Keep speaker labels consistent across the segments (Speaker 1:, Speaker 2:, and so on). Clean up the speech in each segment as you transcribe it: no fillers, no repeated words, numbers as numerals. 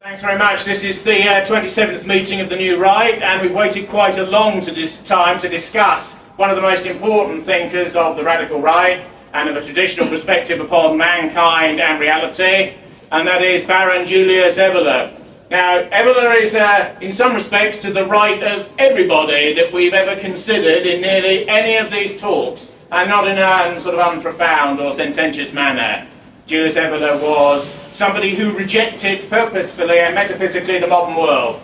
Speaker 1: Thanks very much. This is the 27th meeting of the New Right, and we've waited quite a long time to discuss one of the most important thinkers of the radical right and of a traditional perspective upon mankind and reality, and that is Baron Julius Evola. Now, Evola is, in some respects, to the right of everybody that we've ever considered in nearly any of these talks, and not in a sort of unprofound or sententious manner. Julius Evola was somebody who rejected purposefully and metaphysically the modern world.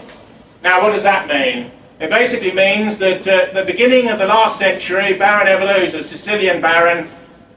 Speaker 1: Now, what does that mean? It basically means that at the beginning of the last century, Baron Evola, who's a Sicilian baron,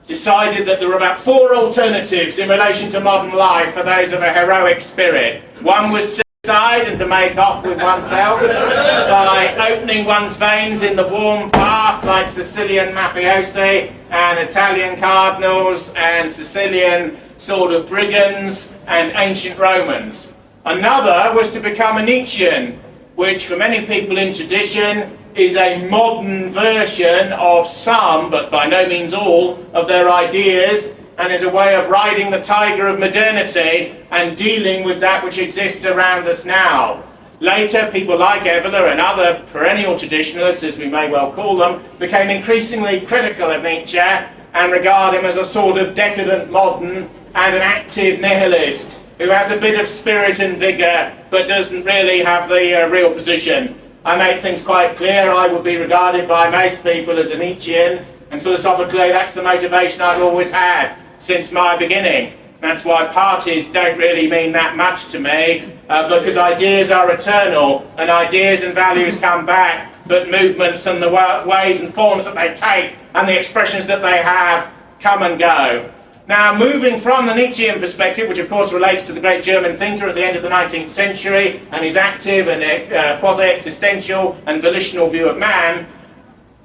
Speaker 1: decided that there were about four alternatives in relation to modern life for those of a heroic spirit. One was suicide and to make off with oneself by opening one's veins in the warm bath like Sicilian mafiosi and Italian cardinals and Sicilian sort of brigands and ancient Romans. Another was to become a Nietzschean, which for many people in tradition is a modern version of some, but by no means all, of their ideas, and is a way of riding the tiger of modernity and dealing with that which exists around us now. Later, people like Evola and other perennial traditionalists, as we may well call them, became increasingly critical of Nietzsche and regard him as a sort of decadent modern and an active nihilist who has a bit of spirit and vigour but doesn't really have the real position. I make things quite clear. I would be regarded by most people as a Nietzschean, and philosophically that's the motivation I've always had since my beginning. That's why parties don't really mean that much to me, because ideas are eternal and ideas and values come back, but movements and the ways and forms that they take and the expressions that they have come and go. Now, moving from the Nietzschean perspective, which of course relates to the great German thinker at the end of the 19th century and his active and quasi-existential and volitional view of man,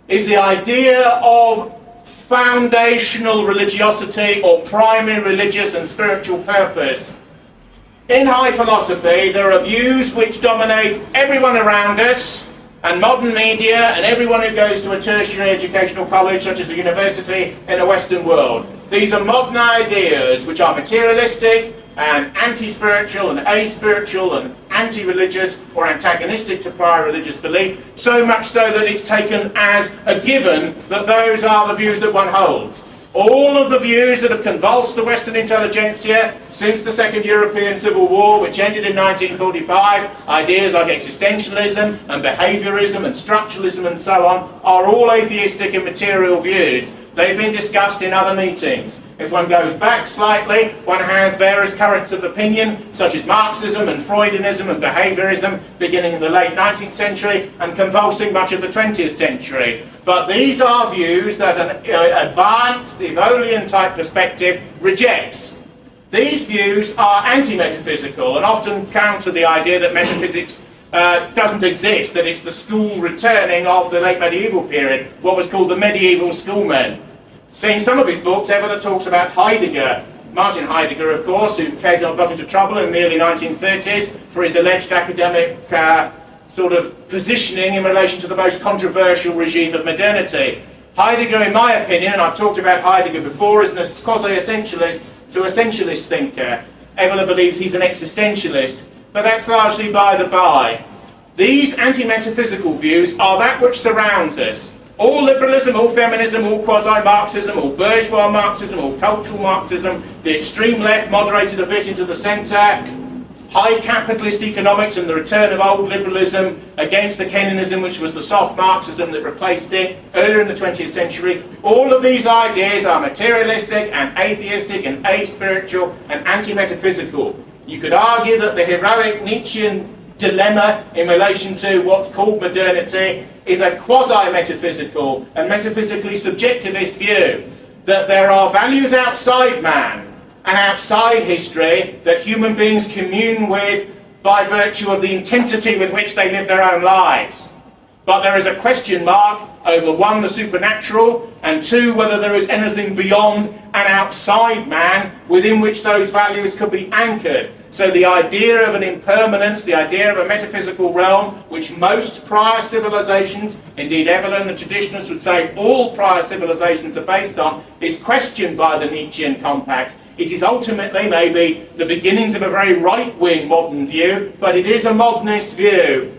Speaker 1: is the idea of foundational religiosity or primary religious and spiritual purpose. In high philosophy, there are views which dominate everyone around us, and modern media, and everyone who goes to a tertiary educational college such as a university in the Western world. These are modern ideas which are materialistic and anti-spiritual and aspiritual and anti-religious or antagonistic to prior religious belief, so much so that it's taken as a given that those are the views that one holds. All of the views that have convulsed the Western intelligentsia since the Second European Civil War, which ended in 1945, ideas like existentialism and behaviourism and structuralism and so on, are all atheistic and material views. They've been discussed in other meetings. If one goes back slightly, one has various currents of opinion, such as Marxism and Freudianism and behaviourism, beginning in the late 19th century and convulsing much of the 20th century. But these are views that an advanced, Evolian-type perspective rejects. These views are anti-metaphysical and often counter the idea that metaphysics doesn't exist, that it's the school returning of the late medieval period, what was called the medieval schoolmen. See, in some of his books, Evola talks about Heidegger, Martin Heidegger, of course, who got into trouble in the early 1930s for his alleged academic sort of positioning in relation to the most controversial regime of modernity. Heidegger, in my opinion, and I've talked about Heidegger before, is a quasi-essentialist to essentialist thinker. Evola believes he's an existentialist, but that's largely by the by. These anti-metaphysical views are that which surrounds us. All liberalism, all feminism, all quasi-Marxism, all bourgeois Marxism, all cultural Marxism, the extreme left moderated a bit into the centre, high capitalist economics and the return of old liberalism against the Keynesism, which was the soft Marxism that replaced it earlier in the 20th century. All of these ideas are materialistic and atheistic and aspiritual and anti-metaphysical. You could argue that the heroic Nietzschean dilemma in relation to what's called modernity is a quasi-metaphysical and metaphysically subjectivist view, that there are values outside man and outside history that human beings commune with by virtue of the intensity with which they live their own lives. But there is a question mark over one, the supernatural, and two, whether there is anything beyond and outside man within which those values could be anchored. So the idea of an impermanence, the idea of a metaphysical realm, which most prior civilizations, indeed Evola and the traditionalists would say all prior civilizations are based on, is questioned by the Nietzschean compact. It is ultimately maybe the beginnings of a very right-wing modern view, but it is a modernist view.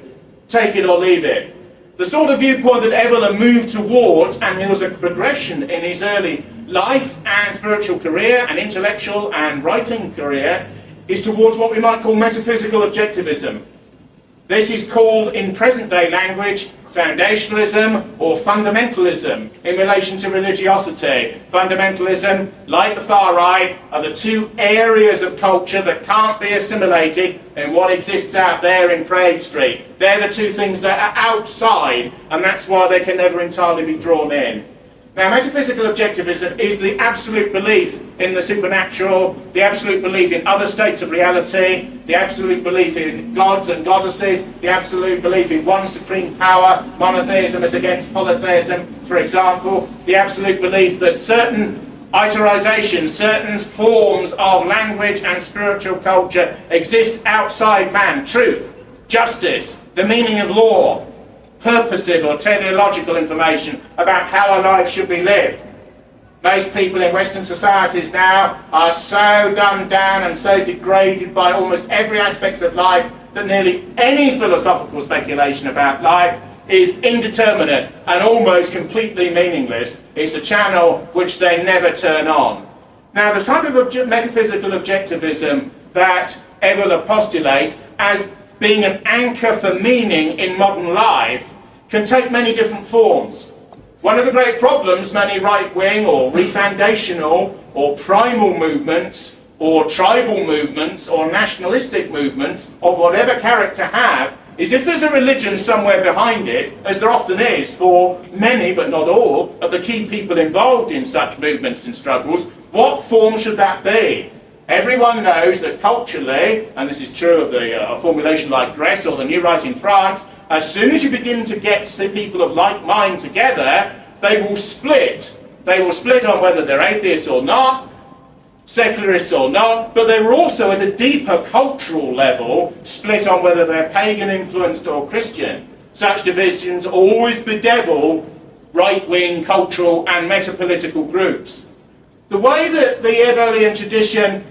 Speaker 1: Take it or leave it. The sort of viewpoint that Evola moved towards, and there was a progression in his early life and spiritual career and intellectual and writing career, is towards what we might call metaphysical objectivism. This is called, in present-day language, foundationalism or fundamentalism in relation to religiosity. Fundamentalism, like the far right, are the two areas of culture that can't be assimilated in what exists out there in Prague Street. They're the two things that are outside, and that's why they can never entirely be drawn in. Now, metaphysical objectivism is the absolute belief in the supernatural, the absolute belief in other states of reality, the absolute belief in gods and goddesses, the absolute belief in one supreme power, monotheism as against polytheism, for example, the absolute belief that certain iterations, certain forms of language and spiritual culture exist outside man. Truth, justice, the meaning of law, purposive or teleological information about how our life should be lived. Most people in Western societies now are so dumbed down and so degraded by almost every aspect of life that nearly any philosophical speculation about life is indeterminate and almost completely meaningless. It's a channel which they never turn on. Now, the type of metaphysical objectivism that Evola postulates as being an anchor for meaning in modern life can take many different forms. One of the great problems many right-wing or refoundational or primal movements or tribal movements or nationalistic movements of whatever character have is if there's a religion somewhere behind it, as there often is for many but not all of the key people involved in such movements and struggles, what form should that be? Everyone knows that culturally, and this is true of a formulation like Grèce or the New Right in France, as soon as you begin to get people of like mind together, they will split. They will split on whether they're atheists or not, secularists or not, but they were also at a deeper cultural level split on whether they're pagan-influenced or Christian. Such divisions always bedevil right-wing cultural and metapolitical groups. The way that the Evolian tradition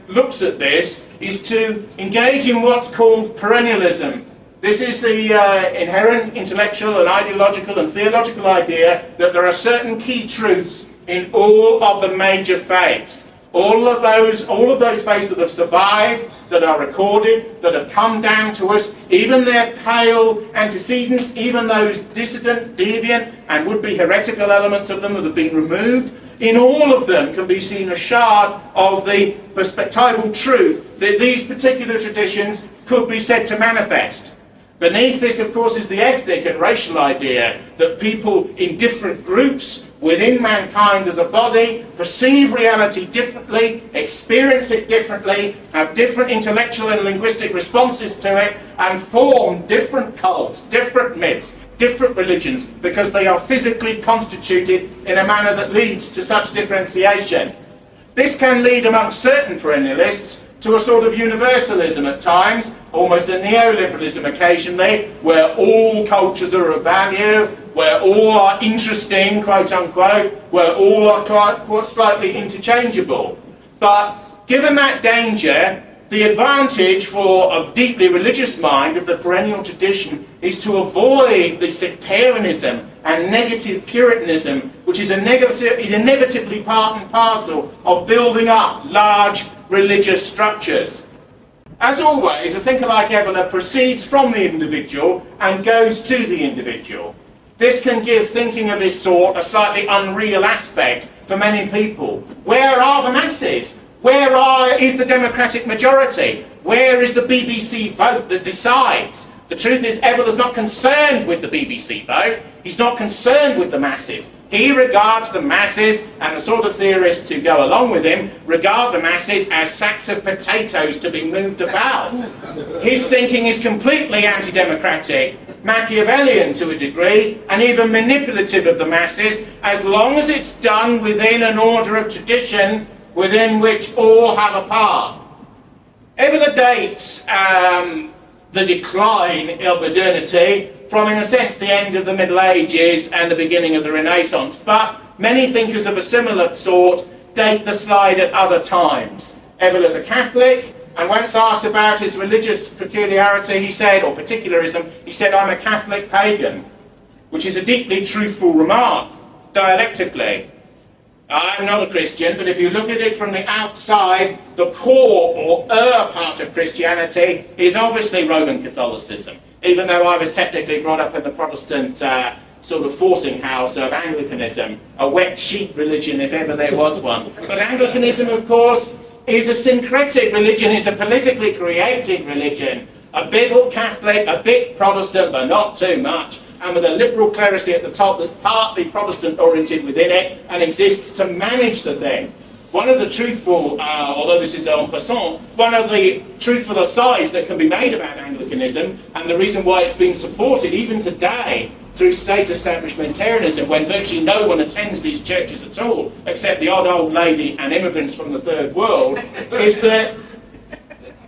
Speaker 1: looks at this is to engage in what's called perennialism. This is the inherent intellectual and ideological and theological idea that there are certain key truths in all of the major faiths. All of those faiths that have survived, that are recorded, that have come down to us, even their pale antecedents, even those dissident, deviant, and would-be heretical elements of them that have been removed, in all of them can be seen a shard of the perspectival truth that these particular traditions could be said to manifest. Beneath this, of course, is the ethnic and racial idea that people in different groups within mankind as a body perceive reality differently, experience it differently, have different intellectual and linguistic responses to it, and form different cults, different myths, different religions, because they are physically constituted in a manner that leads to such differentiation. This can lead amongst certain perennialists to a sort of universalism at times, almost a neoliberalism occasionally, where all cultures are of value, where all are interesting, quote unquote, where all are quite slightly interchangeable. But given that danger, the advantage for a deeply religious mind of the perennial tradition is to avoid the sectarianism and negative puritanism, which is inevitably part and parcel of building up large religious structures. As always, a thinker like Evola proceeds from the individual and goes to the individual. This can give thinking of this sort a slightly unreal aspect for many people. Where are the masses? Where is the democratic majority? Where is the BBC vote that decides? The truth is, Evola's not concerned with the BBC vote. He's not concerned with the masses. He regards the masses, and the sort of theorists who go along with him regard the masses as sacks of potatoes to be moved about. His thinking is completely anti-democratic, Machiavellian to a degree, and even manipulative of the masses, as long as it's done within an order of tradition within which all have a part. Evola dates the decline of modernity from, in a sense, the end of the Middle Ages and the beginning of the Renaissance, but many thinkers of a similar sort date the slide at other times. Evola's a Catholic, and once asked about his religious peculiarity, he said, or particularism, he said, "I'm a Catholic pagan," which is a deeply truthful remark, dialectically. I'm not a Christian, but if you look at it from the outside, the core or part of Christianity is obviously Roman Catholicism, even though I was technically brought up in the Protestant sort of forcing house of Anglicanism, a wet sheep religion if ever there was one. But Anglicanism, of course, is a syncretic religion, is a politically created religion, a bit Catholic, a bit Protestant, but not too much, and with a liberal clerisy at the top that's partly Protestant oriented within it and exists to manage the thing. One of the truthful, although this is en passant, one of the truthful asides that can be made about Anglicanism, and the reason why it's been supported even today through state establishmentarianism, when virtually no one attends these churches at all, except the odd old lady and immigrants from the third world, is that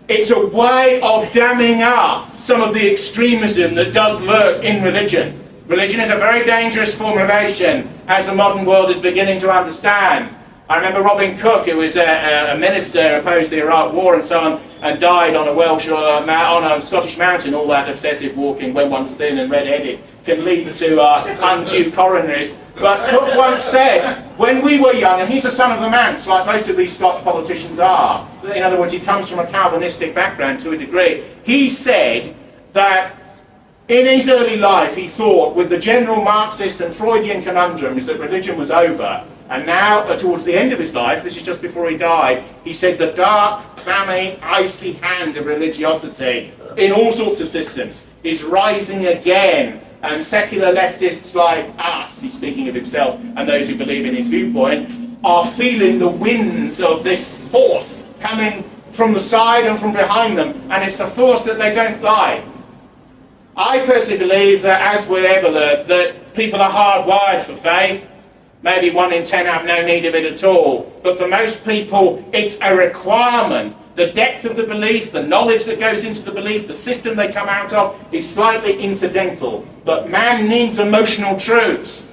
Speaker 1: it's a way of damming up some of the extremism that does lurk in religion. Religion is a very dangerous formulation, as the modern world is beginning to understand. I remember Robin Cook, who was a minister, opposed the Iraq War and so on, and died on a Welsh on a Scottish mountain. All that obsessive walking, when one's thin and red-headed, can lead to undue coronaries. But Cook once said, when we were young, and he's a son of the Manx, like most of these Scots politicians are. In other words, he comes from a Calvinistic background to a degree. He said that in his early life, he thought, with the general Marxist and Freudian conundrums, that religion was over. And now, towards the end of his life, this is just before he died, he said the dark, clammy, icy hand of religiosity in all sorts of systems is rising again. And secular leftists like us, he's speaking of himself, and those who believe in his viewpoint, are feeling the winds of this force coming from the side and from behind them. And it's a force that they don't like. I personally believe that, as with Evola, that people are hardwired for faith. Maybe 1 in 10 have no need of it at all. But for most people, it's a requirement. The depth of the belief, the knowledge that goes into the belief, the system they come out of is slightly incidental. But man needs emotional truths.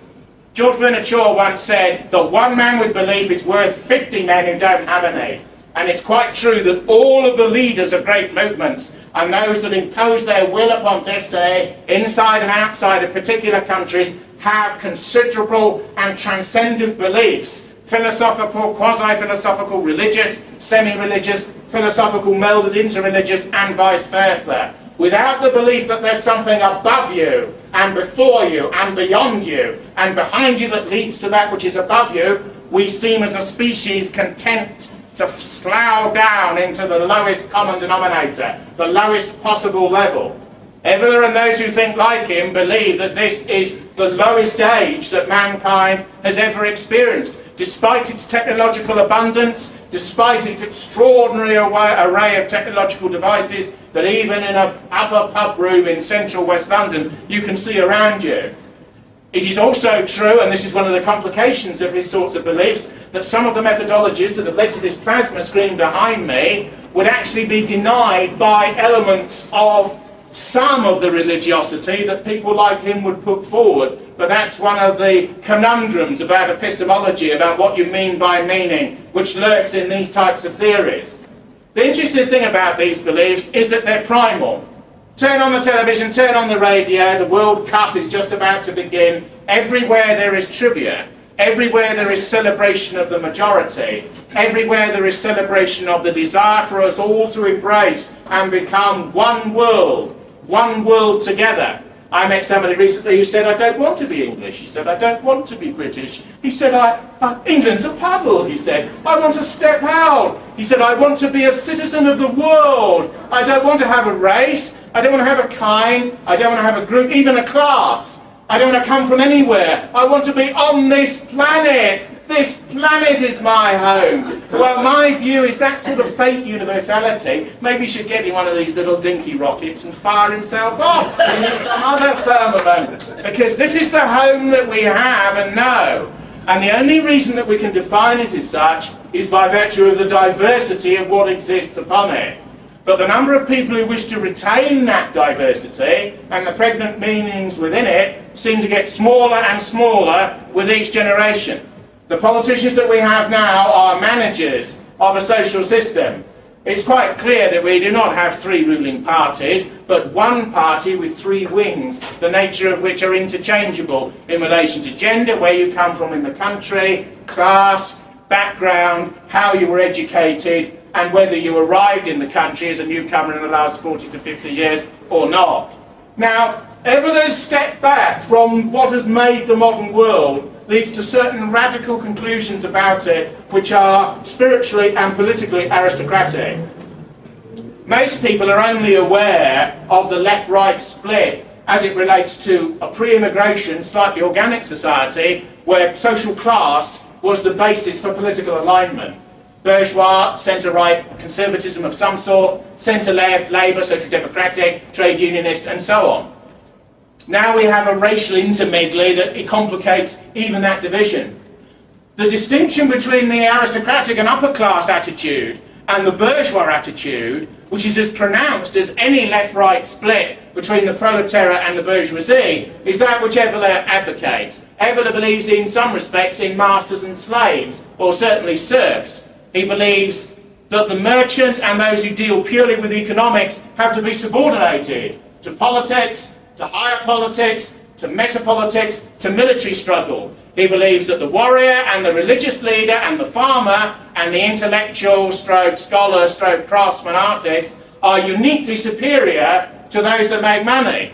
Speaker 1: George Bernard Shaw once said that one man with belief is worth 50 men who don't have any. And it's quite true that all of the leaders of great movements and those that impose their will upon destiny inside and outside of particular countries have considerable and transcendent beliefs. Philosophical, quasi-philosophical, religious, semi-religious, philosophical melded into religious, and vice versa. Without the belief that there's something above you, and before you, and beyond you, and behind you that leads to that which is above you, we seem as a species content to slough down into the lowest common denominator, the lowest possible level. Evola and those who think like him believe that this is the lowest age that mankind has ever experienced. Despite its technological abundance, despite its extraordinary array of technological devices that even in an upper pub room in central West London you can see around you. It is also true, and this is one of the complications of his sorts of beliefs, that some of the methodologies that have led to this plasma screen behind me would actually be denied by elements of some of the religiosity that people like him would put forward. But that's one of the conundrums about epistemology, about what you mean by meaning, which lurks in these types of theories. The interesting thing about these beliefs is that they're primal. Turn on the television, turn on the radio, the World Cup is just about to begin. Everywhere there is trivia. Everywhere there is celebration of the majority. Everywhere there is celebration of the desire for us all to embrace and become one world together. I met somebody recently who said, I don't want to be English. He said, I don't want to be British. He said, England's a puddle, he said. I want to step out. He said, I want to be a citizen of the world. I don't want to have a race. I don't want to have a kind. I don't want to have a group, even a class. I don't want to come from anywhere. I want to be on this planet. This planet is my home. Well, my view is that sort of fate universality. Maybe he should get in one of these little dinky rockets and fire himself off into some other firmament. Because this is the home that we have and know. And the only reason that we can define it as such is by virtue of the diversity of what exists upon it. But the number of people who wish to retain that diversity and the pregnant meanings within it seem to get smaller and smaller with each generation. The politicians that we have now are managers of a social system. It's quite clear that we do not have three ruling parties, but one party with three wings, the nature of which are interchangeable in relation to gender, where you come from in the country, class, background, how you were educated, and whether you arrived in the country as a newcomer in the last 40 to 50 years or not. Now, Evola's step back from what has made the modern world leads to certain radical conclusions about it, which are spiritually and politically aristocratic. Most people are only aware of the left-right split as it relates to a pre-immigration, slightly organic society, where social class was the basis for political alignment. Bourgeois, centre-right conservatism of some sort, centre-left, Labour, social democratic, trade unionist, and so on. Now we have a racial intermedley that it complicates even that division. The distinction between the aristocratic and upper class attitude and the bourgeois attitude, which is as pronounced as any left-right split between the proletariat and the bourgeoisie, is that which Evola advocates. Evola believes in some respects in masters and slaves, or certainly serfs. He believes that the merchant and those who deal purely with economics have to be subordinated to politics, to higher politics, to metapolitics, to military struggle. He believes that the warrior and the religious leader and the farmer and the intellectual stroke scholar stroke craftsman artist are uniquely superior to those that make money.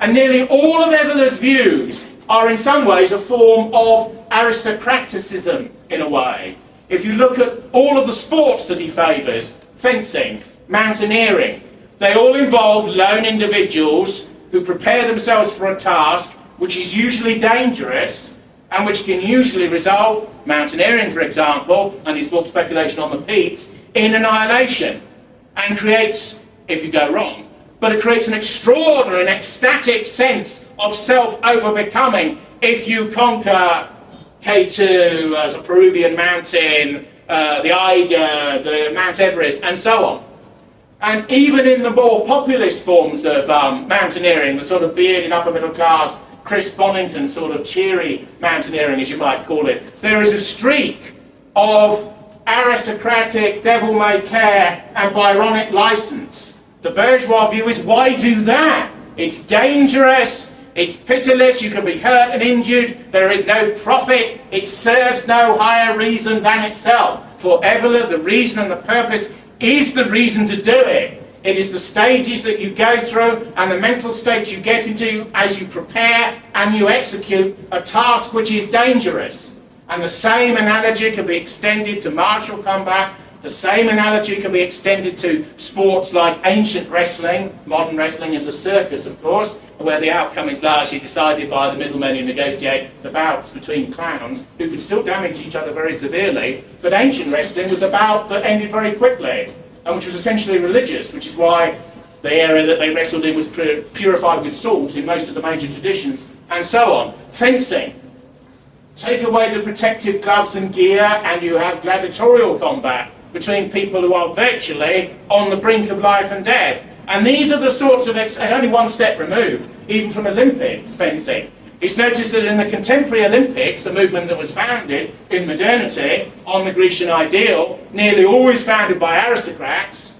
Speaker 1: And nearly all of Evola's views are in some ways a form of aristocraticism in a way. If you look at all of the sports that he favours, fencing, mountaineering, they all involve lone individuals who prepare themselves for a task which is usually dangerous and which can usually result, mountaineering for example, and his book Speculation on the Peaks, in annihilation, and creates, if you go wrong, but it creates an extraordinary and ecstatic sense of self-overbecoming if you conquer K2 as a Peruvian mountain, the Eiger, the Mount Everest, and so on. And even in the more populist forms of mountaineering, the sort of bearded upper middle class, Chris Bonington sort of cheery mountaineering, as you might call it, there is a streak of aristocratic, devil-may-care and Byronic license. The bourgeois view is, why do that? It's dangerous, it's pitiless, you can be hurt and injured, there is no profit, it serves no higher reason than itself. For Evola, the reason and the purpose is the reason to do it. It is the stages that you go through and the mental states you get into as you prepare and you execute a task which is dangerous. And the same analogy can be extended to martial combat. The same analogy can be extended to sports like ancient wrestling. Modern wrestling is a circus, of course, where the outcome is largely decided by the middlemen who negotiate the bouts between clowns, who can still damage each other very severely. But ancient wrestling was a bout that ended very quickly, and which was essentially religious, which is why the area that they wrestled in was purified with salt in most of the major traditions, and so on. Fencing. Take away the protective gloves and gear, and you have gladiatorial combat between people who are virtually on the brink of life and death. And these are the sorts of, only one step removed, even from Olympics fencing. It's noticed that in the contemporary Olympics, a movement that was founded in modernity on the Grecian ideal, nearly always founded by aristocrats,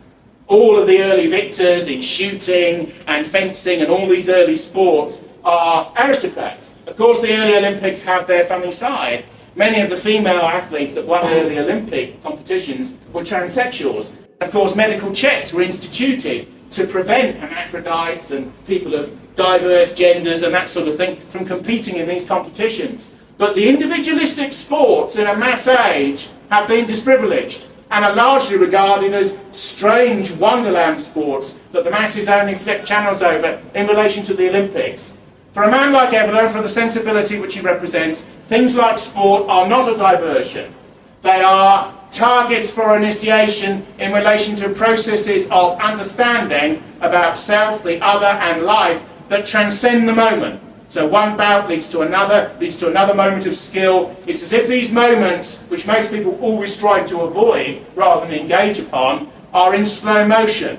Speaker 1: all of the early victors in shooting and fencing and all these early sports are aristocrats. Of course, the early Olympics have their funny side. Many of the female athletes that won early Olympic competitions were transsexuals. Of course, medical checks were instituted to prevent hermaphrodites and people of diverse genders and that sort of thing from competing in these competitions. But the individualistic sports in a mass age have been disprivileged and are largely regarded as strange wonderland sports that the masses only flip channels over in relation to the Olympics. For a man like Evola and for the sensibility which he represents, things like sport are not a diversion. They are targets for initiation in relation to processes of understanding about self, the other and life that transcend the moment. So one bout leads to another moment of skill. It's as if these moments, which most people always strive to avoid rather than engage upon, are in slow motion.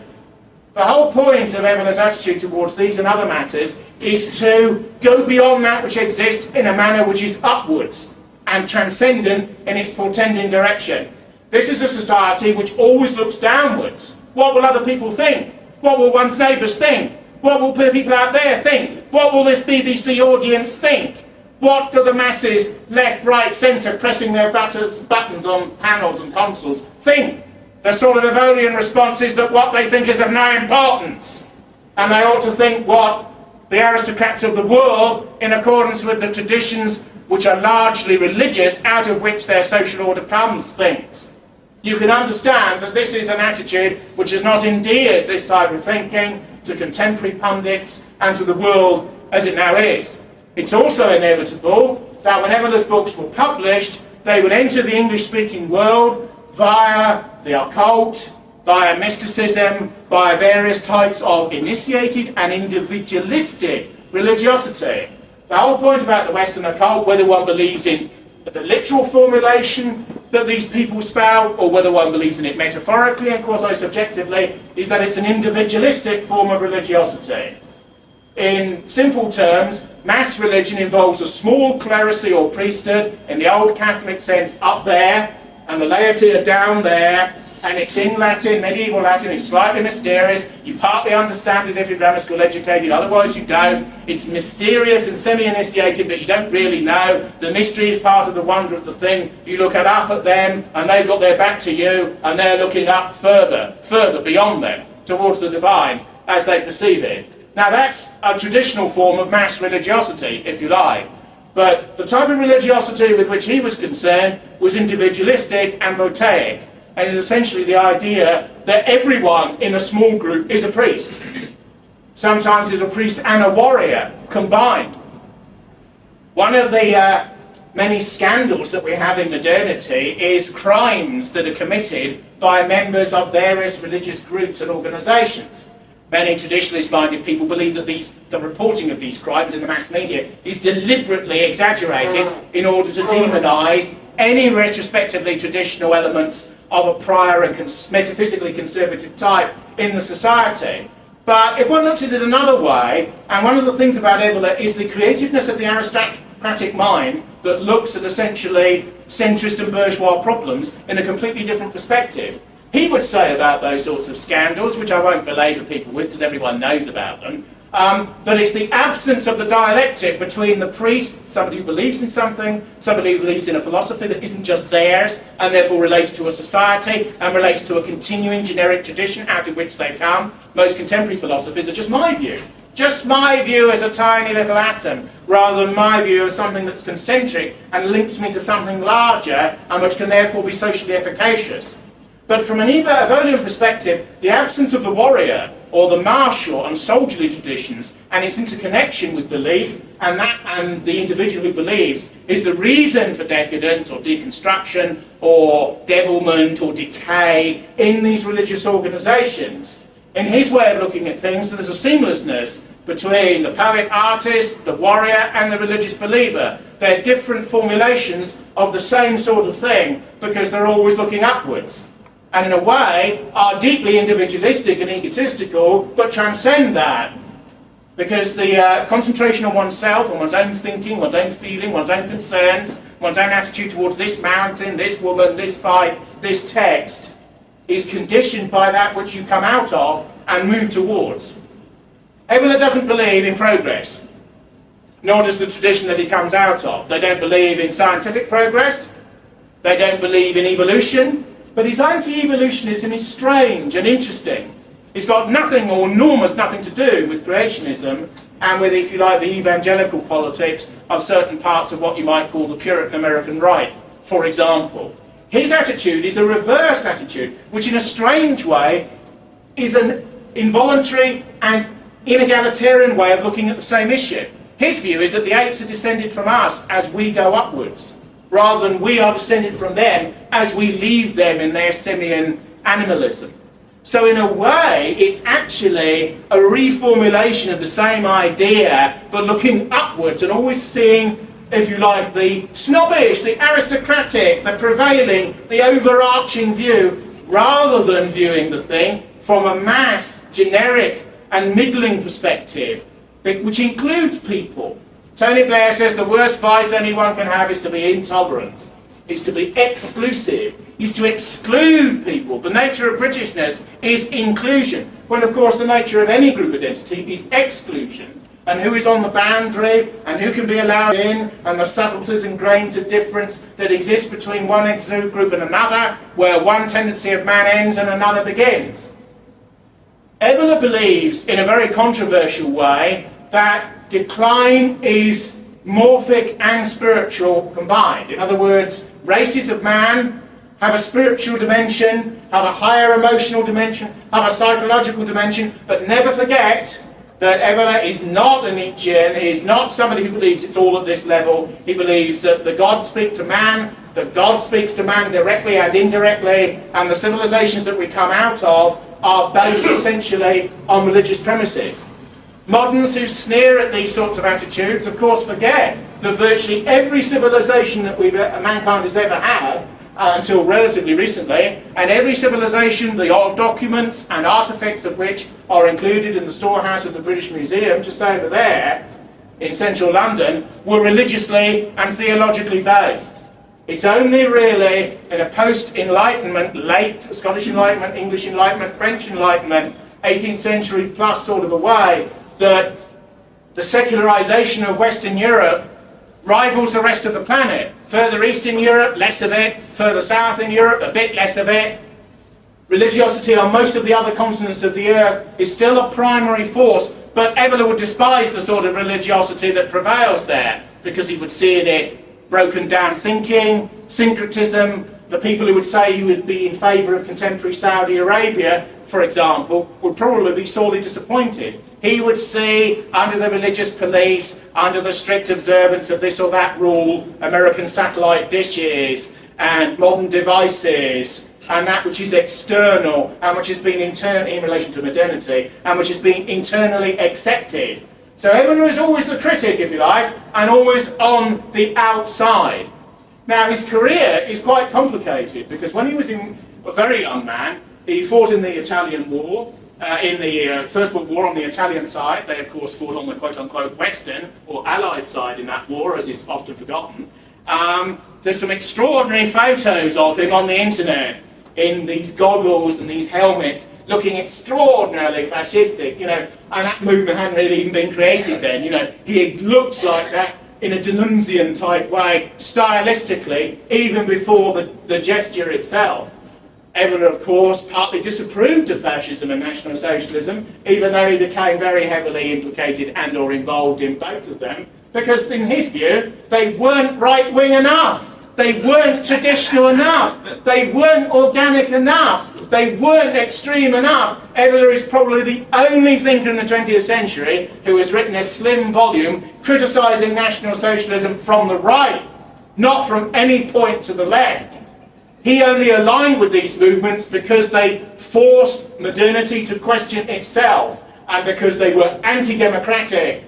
Speaker 1: The whole point of Evola's attitude towards these and other matters is to go beyond that which exists in a manner which is upwards and transcendent in its portending direction. This is a society which always looks downwards. What will other people think? What will one's neighbours think? What will people out there think? What will this BBC audience think? What do the masses, left, right, centre, pressing their buttons on panels and consoles, think? The sort of Evolian response is that what they think is of no importance. And they ought to think what the aristocrats of the world, in accordance with the traditions which are largely religious, out of which their social order comes, thinks. You can understand that this is an attitude which has not endeared this type of thinking to contemporary pundits and to the world as it now is. It's also inevitable that whenever those books were published, they would enter the English-speaking world via the occult, via mysticism, via various types of initiated and individualistic religiosity. The whole point about the Western occult, whether one believes in the literal formulation that these people spout, or whether one believes in it metaphorically and quasi-subjectively, is that it's an individualistic form of religiosity. In simple terms, mass religion involves a small clerisy or priesthood, in the old Catholic sense, up there, and the laity are down there, and it's in Latin, medieval Latin, it's slightly mysterious. You partly understand it if you're grammar school educated, otherwise you don't. It's mysterious and semi-initiated, but you don't really know. The mystery is part of the wonder of the thing. You look up at them, and they've got their back to you, and they're looking up further beyond them, towards the divine, as they perceive it. Now that's a traditional form of mass religiosity, if you like. But the type of religiosity with which he was concerned was individualistic and voltaic, and is essentially the idea that everyone in a small group is a priest. Sometimes is a priest and a warrior combined. One of the many scandals that we have in modernity is crimes that are committed by members of various religious groups and organisations. Many traditionalist-minded people believe that the reporting of these crimes in the mass media is deliberately exaggerated in order to demonise any retrospectively traditional elements of a prior and metaphysically conservative type in the society. But if one looks at it another way, and one of the things about Evola is the creativeness of the aristocratic mind that looks at essentially centrist and bourgeois problems in a completely different perspective. He would say about those sorts of scandals, which I won't belabour people with because everyone knows about them, that it's the absence of the dialectic between the priest, somebody who believes in something, somebody who believes in a philosophy that isn't just theirs and therefore relates to a society and relates to a continuing generic tradition out of which they come. Most contemporary philosophies are just my view as a tiny little atom, rather than my view as something that's concentric and links me to something larger and which can therefore be socially efficacious. But from an Evolian perspective, the absence of the warrior or the martial and soldierly traditions and its interconnection with belief and the individual who believes is the reason for decadence or deconstruction or devilment or decay in these religious organisations. In his way of looking at things, there's a seamlessness between the poet artist, the warrior and the religious believer. They're different formulations of the same sort of thing because they're always looking upwards. And in a way are deeply individualistic and egotistical, but transcend that. Because the concentration on oneself, on one's own thinking, one's own feeling, one's own concerns, one's own attitude towards this mountain, this woman, this fight, this text, is conditioned by that which you come out of and move towards. Evola doesn't believe in progress, nor does the tradition that he comes out of. They don't believe in scientific progress, they don't believe in evolution, but his anti-evolutionism is strange and interesting. It's got nothing or almost nothing to do with creationism and with, if you like, the evangelical politics of certain parts of what you might call the Puritan American right, for example. His attitude is a reverse attitude, which in a strange way is an involuntary and inegalitarian way of looking at the same issue. His view is that the apes are descended from us as we go upwards, rather than we are descended from them as we leave them in their simian animalism. So in a way, it's actually a reformulation of the same idea, but looking upwards and always seeing, if you like, the snobbish, the aristocratic, the prevailing, the overarching view, rather than viewing the thing from a mass, generic and middling perspective, which includes people. Tony Blair says the worst vice anyone can have is to be intolerant. It's to be exclusive. It's to exclude people. The nature of Britishness is inclusion, when of course the nature of any group identity is exclusion. And who is on the boundary, and who can be allowed in, and the subtleties and grains of difference that exist between one group and another, where one tendency of man ends and another begins. Evola believes, in a very controversial way, that decline is morphic and spiritual combined. In other words, races of man have a spiritual dimension, have a higher emotional dimension, have a psychological dimension, but never forget that Evola is not a Nietzschean. He is not somebody who believes it's all at this level. He believes that the God speaks to man, that God speaks to man directly and indirectly, and the civilizations that we come out of are based essentially on religious premises. Moderns who sneer at these sorts of attitudes, of course, forget that virtually every civilization that mankind has ever had, until relatively recently, and every civilization, the old documents and artefacts of which are included in the storehouse of the British Museum, just over there in central London, were religiously and theologically based. It's only really in a post-Enlightenment, late Scottish Enlightenment, English Enlightenment, French Enlightenment, 18th century plus sort of a way, that the secularization of Western Europe rivals the rest of the planet. Further east in Europe, less of it. Further south in Europe, a bit less of it. Religiosity on most of the other continents of the earth is still a primary force, but Evola would despise the sort of religiosity that prevails there, because he would see in it broken down thinking, syncretism. The people who would say he would be in favour of contemporary Saudi Arabia, for example, would probably be sorely disappointed. He would see, under the religious police, under the strict observance of this or that rule, American satellite dishes and modern devices, and that which is external and which has been in relation to modernity and which has been internally accepted. So Evola is always the critic, if you like, and always on the outside. Now his career is quite complicated, because when he was a very young man, he fought in the Italian War. In the First World War on the Italian side, they of course fought on the quote-unquote Western or Allied side in that war, as is often forgotten. There's some extraordinary photos of him on the internet in these goggles and these helmets, looking extraordinarily fascistic, you know, and that movement hadn't really even been created then, you know. He looked like that in a D'Annunzian type way, stylistically, even before the gesture itself. Evola, of course, partly disapproved of fascism and National Socialism, even though he became very heavily implicated and or involved in both of them, because in his view, they weren't right-wing enough. They weren't traditional enough. They weren't organic enough. They weren't extreme enough. Evola is probably the only thinker in the 20th century who has written a slim volume criticising National Socialism from the right, not from any point to the left. He only aligned with these movements because they forced modernity to question itself, and because they were anti-democratic,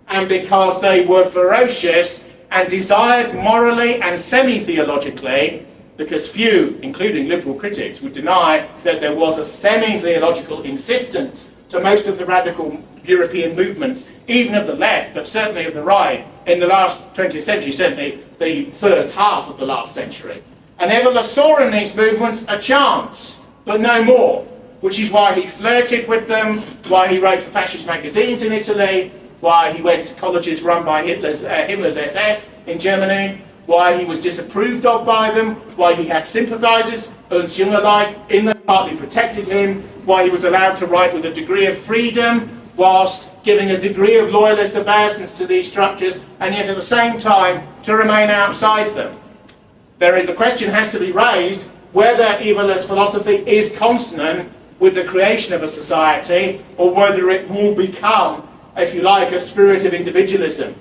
Speaker 1: and because they were ferocious and desired morally and semi-theologically, because few, including liberal critics, would deny that there was a semi-theological insistence to most of the radical European movements, even of the left, but certainly of the right, in the last 20th century, certainly the first half of the last century. And Evola saw in these movements a chance, but no more, which is why he flirted with them, why he wrote for fascist magazines in Italy, why he went to colleges run by Hitler's SS in Germany, why he was disapproved of by them, why he had sympathisers, Ernst Jünger-like, in them, partly protected him, why he was allowed to write with a degree of freedom, whilst giving a degree of loyalist obeisance to these structures, and yet at the same time to remain outside them. The question has to be raised whether Evola's philosophy is consonant with the creation of a society, or whether it will become, if you like, a spirit of individualism.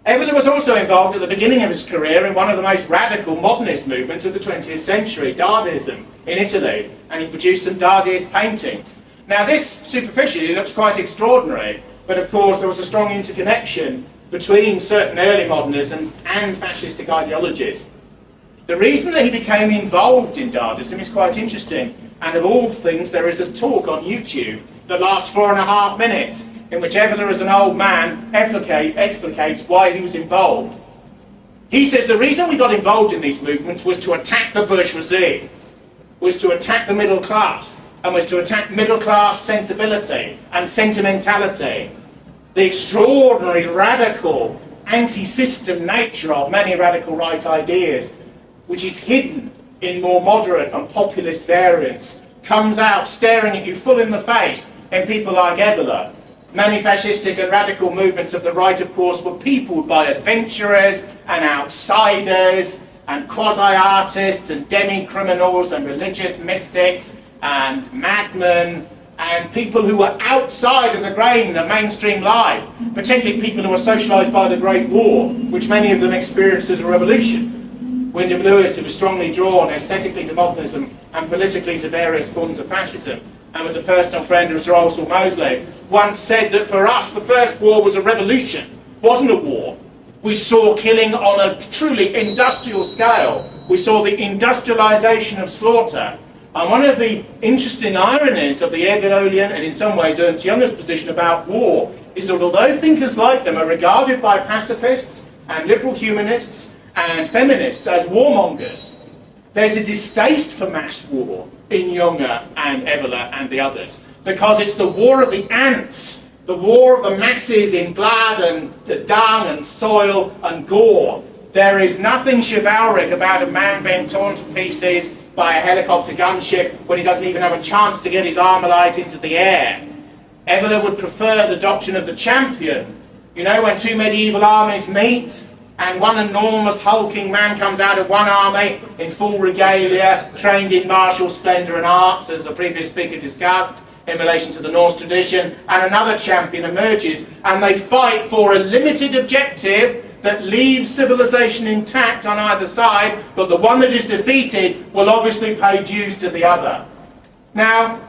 Speaker 1: Evola was also involved at the beginning of his career in one of the most radical modernist movements of the 20th century, Dadaism, in Italy, and he produced some Dadaist paintings. Now this superficially looks quite extraordinary, but of course there was a strong interconnection between certain early modernisms and fascistic ideologies. The reason that he became involved in Dadaism is quite interesting, and of all things there is a talk on YouTube that lasts 4.5 minutes in which Evola, as an old man, explicates why he was involved. He says the reason we got involved in these movements was to attack the bourgeoisie, was to attack the middle class, and was to attack middle class sensibility and sentimentality. The extraordinary, radical, anti-system nature of many radical right ideas, which is hidden in more moderate and populist variants, comes out staring at you full in the face in people like Evola. Many fascistic and radical movements of the right, of course, were peopled by adventurers and outsiders and quasi-artists and demi-criminals and religious mystics and madmen and people who were outside of the grain of mainstream life, particularly people who were socialised by the Great War, which many of them experienced as a revolution. Wyndham Lewis, who was strongly drawn aesthetically to modernism and politically to various forms of fascism, and was a personal friend of Sir Oswald Mosley, once said that for us the First War was a revolution, wasn't a war. We saw killing on a truly industrial scale. We saw the industrialisation of slaughter. And one of the interesting ironies of the Evololian, and in some ways Ernst Junger's position about war, is that although thinkers like them are regarded by pacifists and liberal humanists and feminists as warmongers, there's a distaste for mass war in Junger and Evola and the others, because it's the war of the ants, the war of the masses in blood and dung and soil and gore. There is nothing chivalric about a man being torn to pieces by a helicopter gunship when he doesn't even have a chance to get his Armalite into the air. Evola would prefer the doctrine of the champion. You know, when two medieval armies meet and one enormous hulking man comes out of one army in full regalia, trained in martial splendour and arts, as the previous speaker discussed, in relation to the Norse tradition, and another champion emerges, and they fight for a limited objective that leaves civilization intact on either side, but the one that is defeated will obviously pay dues to the other. Now,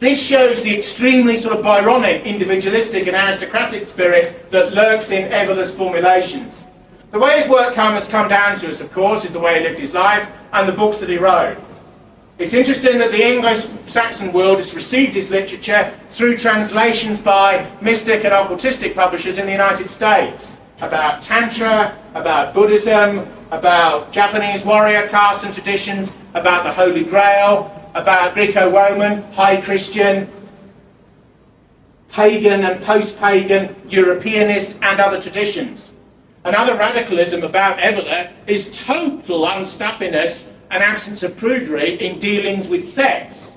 Speaker 1: this shows the extremely sort of Byronic, individualistic and aristocratic spirit that lurks in Evola's formulations. The way his work has come down to us, of course, is the way he lived his life and the books that he wrote. It's interesting that the Anglo-Saxon world has received his literature through translations by mystic and occultistic publishers in the United States, about Tantra, about Buddhism, about Japanese warrior castes and traditions, about the Holy Grail, about Greco-Roman, High Christian, pagan and post-pagan, Europeanist and other traditions. Another radicalism about Evola is total unstuffiness and absence of prudery in dealings with sex.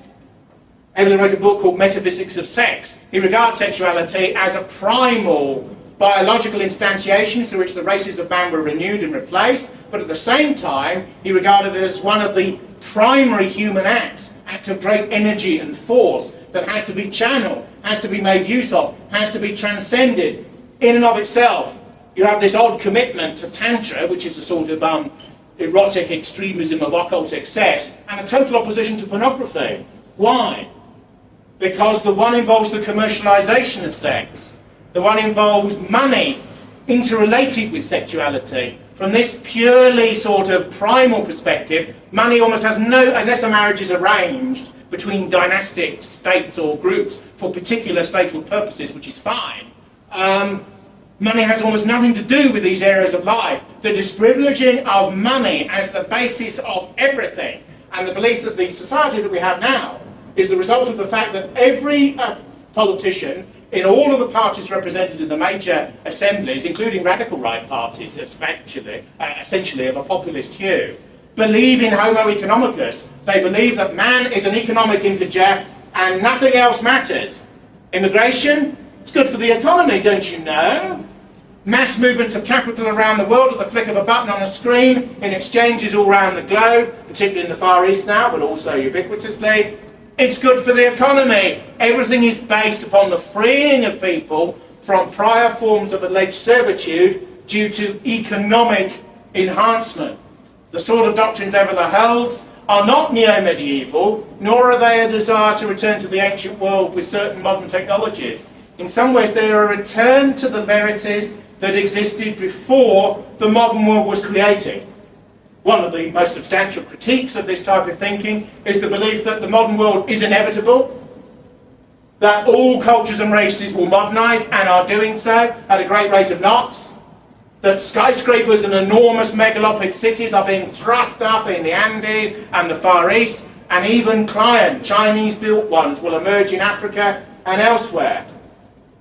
Speaker 1: Evola wrote a book called Metaphysics of Sex. He regards sexuality as a primal biological instantiation through which the races of man were renewed and replaced, but at the same time he regarded it as one of the primary human acts, act of great energy and force that has to be channeled, has to be made use of, has to be transcended in and of itself. You have this odd commitment to Tantra, which is a sort of erotic extremism of occult excess, and a total opposition to pornography. Why? Because the one involves the commercialization of sex. The one involves money interrelated with sexuality. From this purely sort of primal perspective, money almost has no, unless a marriage is arranged between dynastic states or groups for particular stateful purposes, which is fine, money has almost nothing to do with these areas of life. The disprivileging of money as the basis of everything, and the belief that the society that we have now is the result of the fact that every politician in all of the parties represented in the major assemblies, including radical right parties, essentially of a populist hue, believe in Homo economicus. They believe that man is an economic integer and nothing else matters. Immigration, it's good for the economy, don't you know? Mass movements of capital around the world at the flick of a button on a screen, in exchanges all around the globe, particularly in the Far East now, but also ubiquitously. It's good for the economy. Everything is based upon the freeing of people from prior forms of alleged servitude due to economic enhancement. The sort of doctrines Evola holds are not neo-medieval, nor are they a desire to return to the ancient world with certain modern technologies. In some ways, they are a return to the verities that existed before the modern world was created. One of the most substantial critiques of this type of thinking is the belief that the modern world is inevitable, that all cultures and races will modernise and are doing so at a great rate of knots, that skyscrapers and enormous megalopic cities are being thrust up in the Andes and the Far East, and even client Chinese-built ones will emerge in Africa and elsewhere,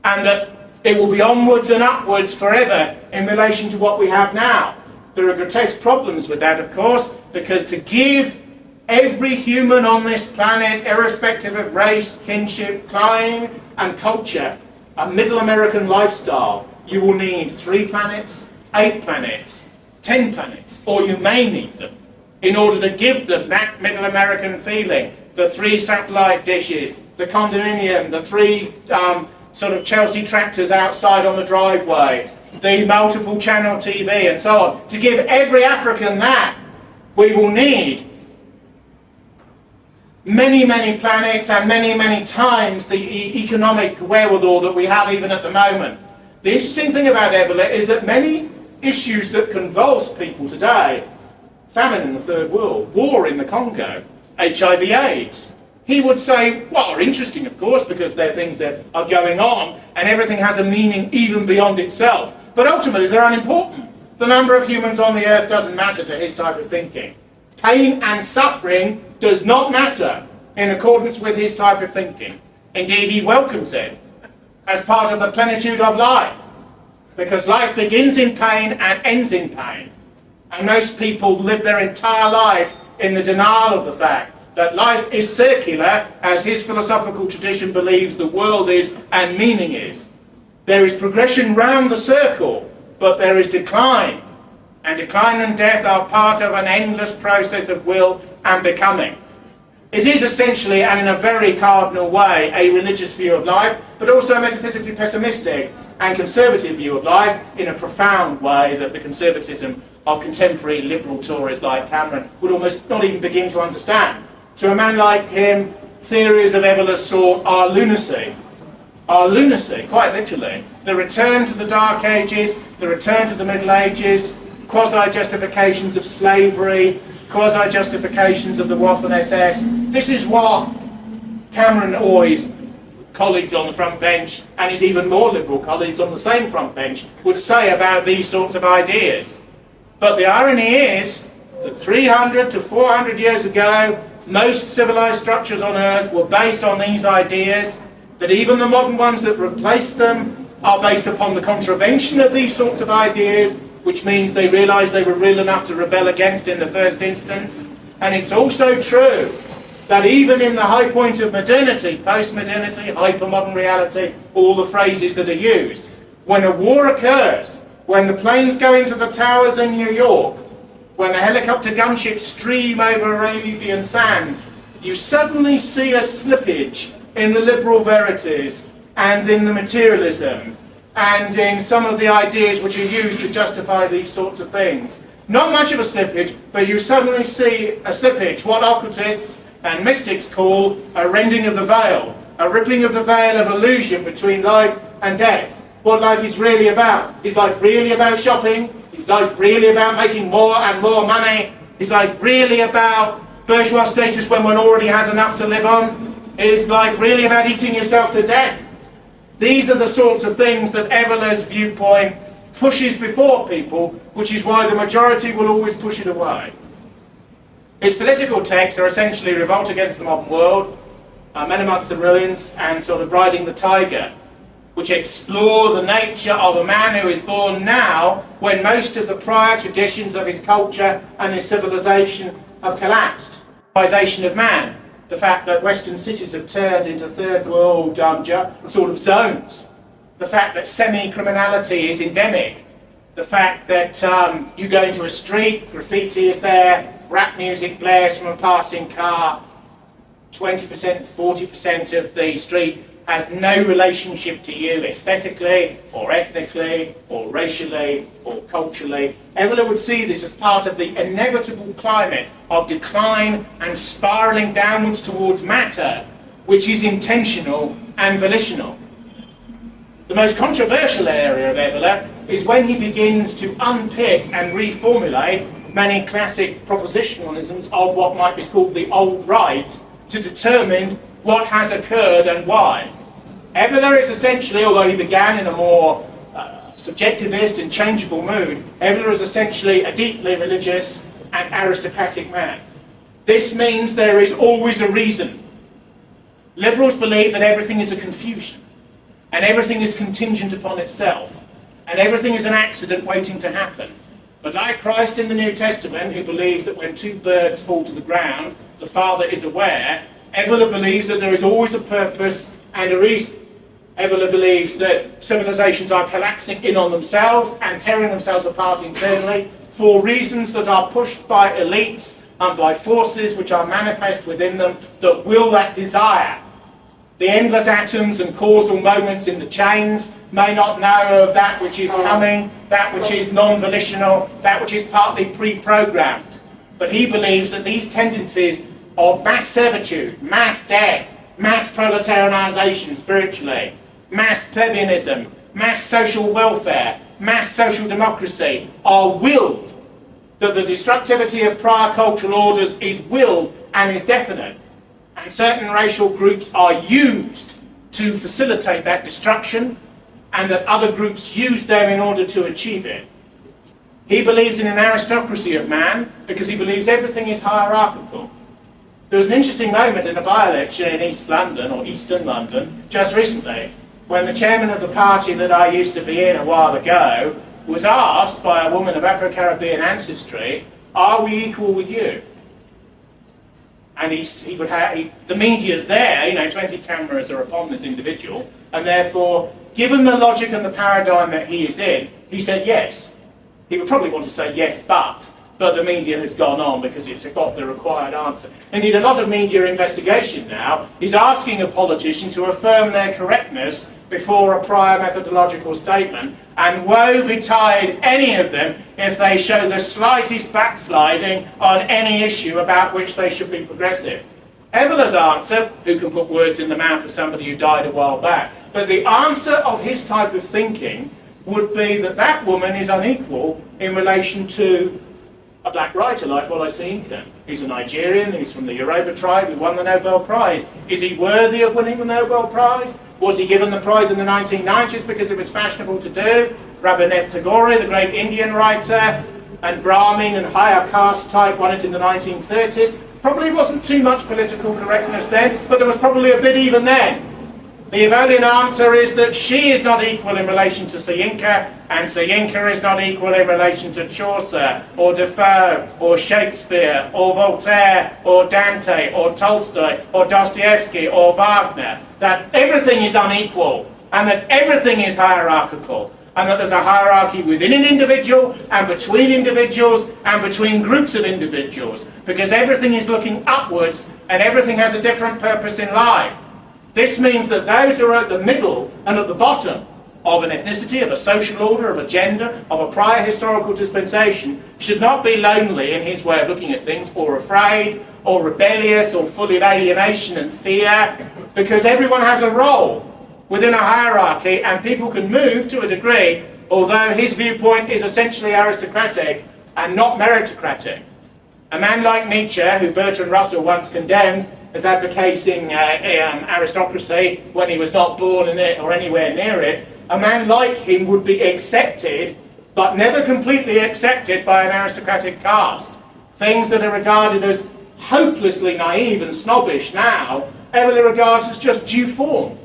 Speaker 1: and that it will be onwards and upwards forever in relation to what we have now. There are grotesque problems with that, of course, because to give every human on this planet, irrespective of race, kinship, clime and culture, a middle American lifestyle, you will need 3 planets, 8 planets, 10 planets, or you may need them in order to give them that middle American feeling. The 3 satellite dishes, the condominium, the 3 sort of Chelsea tractors outside on the driveway, the multiple channel TV and so on. To give every African that, we will need many, many planets and many, many times the economic wherewithal that we have even at the moment. The interesting thing about Evola is that many issues that convulse people today, famine in the Third World, war in the Congo, HIV/AIDS, he would say, well, are interesting, of course, because they're things that are going on and everything has a meaning even beyond itself. But ultimately, they're unimportant. The number of humans on the earth doesn't matter to his type of thinking. Pain and suffering does not matter in accordance with his type of thinking. Indeed, he welcomes it as part of the plenitude of life, because life begins in pain and ends in pain. And most people live their entire life in the denial of the fact that life is circular, as his philosophical tradition believes the world is and meaning is. There is progression round the circle, but there is decline. And decline and death are part of an endless process of will and becoming. It is essentially, and in a very cardinal way, a religious view of life, but also a metaphysically pessimistic and conservative view of life in a profound way that the conservatism of contemporary liberal Tories like Cameron would almost not even begin to understand. To a man like him, theories of Evola's sort are lunacy. Are lunacy, quite literally. The return to the Dark Ages, the return to the Middle Ages, quasi-justifications of slavery, quasi-justifications of the Waffen-SS. This is what Cameron or his colleagues on the front bench, and his even more liberal colleagues on the same front bench, would say about these sorts of ideas. But the irony is that 300 to 400 years ago, most civilized structures on Earth were based on these ideas, that even the modern ones that replace them are based upon the contravention of these sorts of ideas, which means they realised they were real enough to rebel against in the first instance. And it's also true that even in the high point of modernity, post-modernity, hypermodern reality, all the phrases that are used, when a war occurs, when the planes go into the towers in New York, when the helicopter gunships stream over Arabian sands, you suddenly see a slippage in the liberal verities and in the materialism and in some of the ideas which are used to justify these sorts of things. Not much of a slippage, but you suddenly see a slippage, what occultists and mystics call a rending of the veil, a ripping of the veil of illusion between life and death. What life is really about. Is life really about shopping? Is life really about making more and more money? Is life really about bourgeois status when one already has enough to live on? Is life really about eating yourself to death? These are the sorts of things that Evola's viewpoint pushes before people, which is why the majority will always push it away. Its political texts are essentially Revolt Against the Modern World, Men Amongst the Ruins, and sort of Riding the Tiger, which explore the nature of a man who is born now when most of the prior traditions of his culture and his civilization have collapsed. Civilization of man. The fact that Western cities have turned into third world sort of zones. The fact that semi-criminality is endemic. The fact that you go into a street, graffiti is there, rap music blares from a passing car, 20%, 40% of the street has no relationship to you aesthetically, or ethnically, or racially, or culturally. Evola would see this as part of the inevitable climate of decline and spiralling downwards towards matter, which is intentional and volitional. The most controversial area of Evola is when he begins to unpick and reformulate many classic propositionalisms of what might be called the old right to determine what has occurred and why. Evola is essentially, although he began in a more subjectivist and changeable mood, Evola is essentially a deeply religious and aristocratic man. This means there is always a reason. Liberals believe that everything is a confusion, and everything is contingent upon itself, and everything is an accident waiting to happen. But like Christ in the New Testament, who believes that when two birds fall to the ground, the Father is aware, Evola believes that there is always a purpose and a reason. Evola believes that civilizations are collapsing in on themselves and tearing themselves apart internally for reasons that are pushed by elites and by forces which are manifest within them that will that desire. The endless atoms and causal moments in the chains may not know of that which is coming, that which is non-volitional, that which is partly pre-programmed. But he believes that these tendencies of mass servitude, mass death, mass proletarianization spiritually, mass plebeianism, mass social welfare, mass social democracy are willed, that the destructivity of prior cultural orders is willed and is definite, and certain racial groups are used to facilitate that destruction, and that other groups use them in order to achieve it. He believes in an aristocracy of man because he believes everything is hierarchical. There was an interesting moment in a by-election in East London, or Eastern London, just recently, when the chairman of the party that I used to be in a while ago was asked by a woman of Afro-Caribbean ancestry, "Are we equal with you?" And the media's there, 20 cameras are upon this individual, and therefore, given the logic and the paradigm that he is in, he said yes. He would probably want to say yes, but the media has gone on because it's got the required answer. Indeed, a lot of media investigation now is asking a politician to affirm their correctness before a prior methodological statement, and woe betide any of them if they show the slightest backsliding on any issue about which they should be progressive. Evola's answer, who can put words in the mouth of somebody who died a while back, but the answer of his type of thinking would be that that woman is unequal in relation to a black writer like Wallace Incan. He's a Nigerian, he's from the Yoruba tribe, he won the Nobel Prize. Is he worthy of winning the Nobel Prize? Was he given the prize in the 1990s because it was fashionable to do? Rabindranath Tagore, the great Indian writer, and Brahmin and higher caste type won it in the 1930s. Probably wasn't too much political correctness then, but there was probably a bit even then. The Evolian answer is that she is not equal in relation to Soyinka, and Soyinka is not equal in relation to Chaucer, or Defoe, or Shakespeare, or Voltaire, or Dante, or Tolstoy, or Dostoevsky, or Wagner. That everything is unequal, and that everything is hierarchical, and that there's a hierarchy within an individual, and between groups of individuals, because everything is looking upwards, and everything has a different purpose in life. This means that those who are at the middle and at the bottom of an ethnicity, of a social order, of a gender, of a prior historical dispensation, should not be lonely in his way of looking at things, or afraid, or rebellious, or full of alienation and fear, because everyone has a role within a hierarchy, and people can move to a degree, although his viewpoint is essentially aristocratic and not meritocratic. A man like Nietzsche, who Bertrand Russell once condemned as advocating aristocracy when he was not born in it or anywhere near it, a man like him would be accepted, but never completely accepted by an aristocratic caste. Things that are regarded as hopelessly naive and snobbish now, Evola regards as just due form.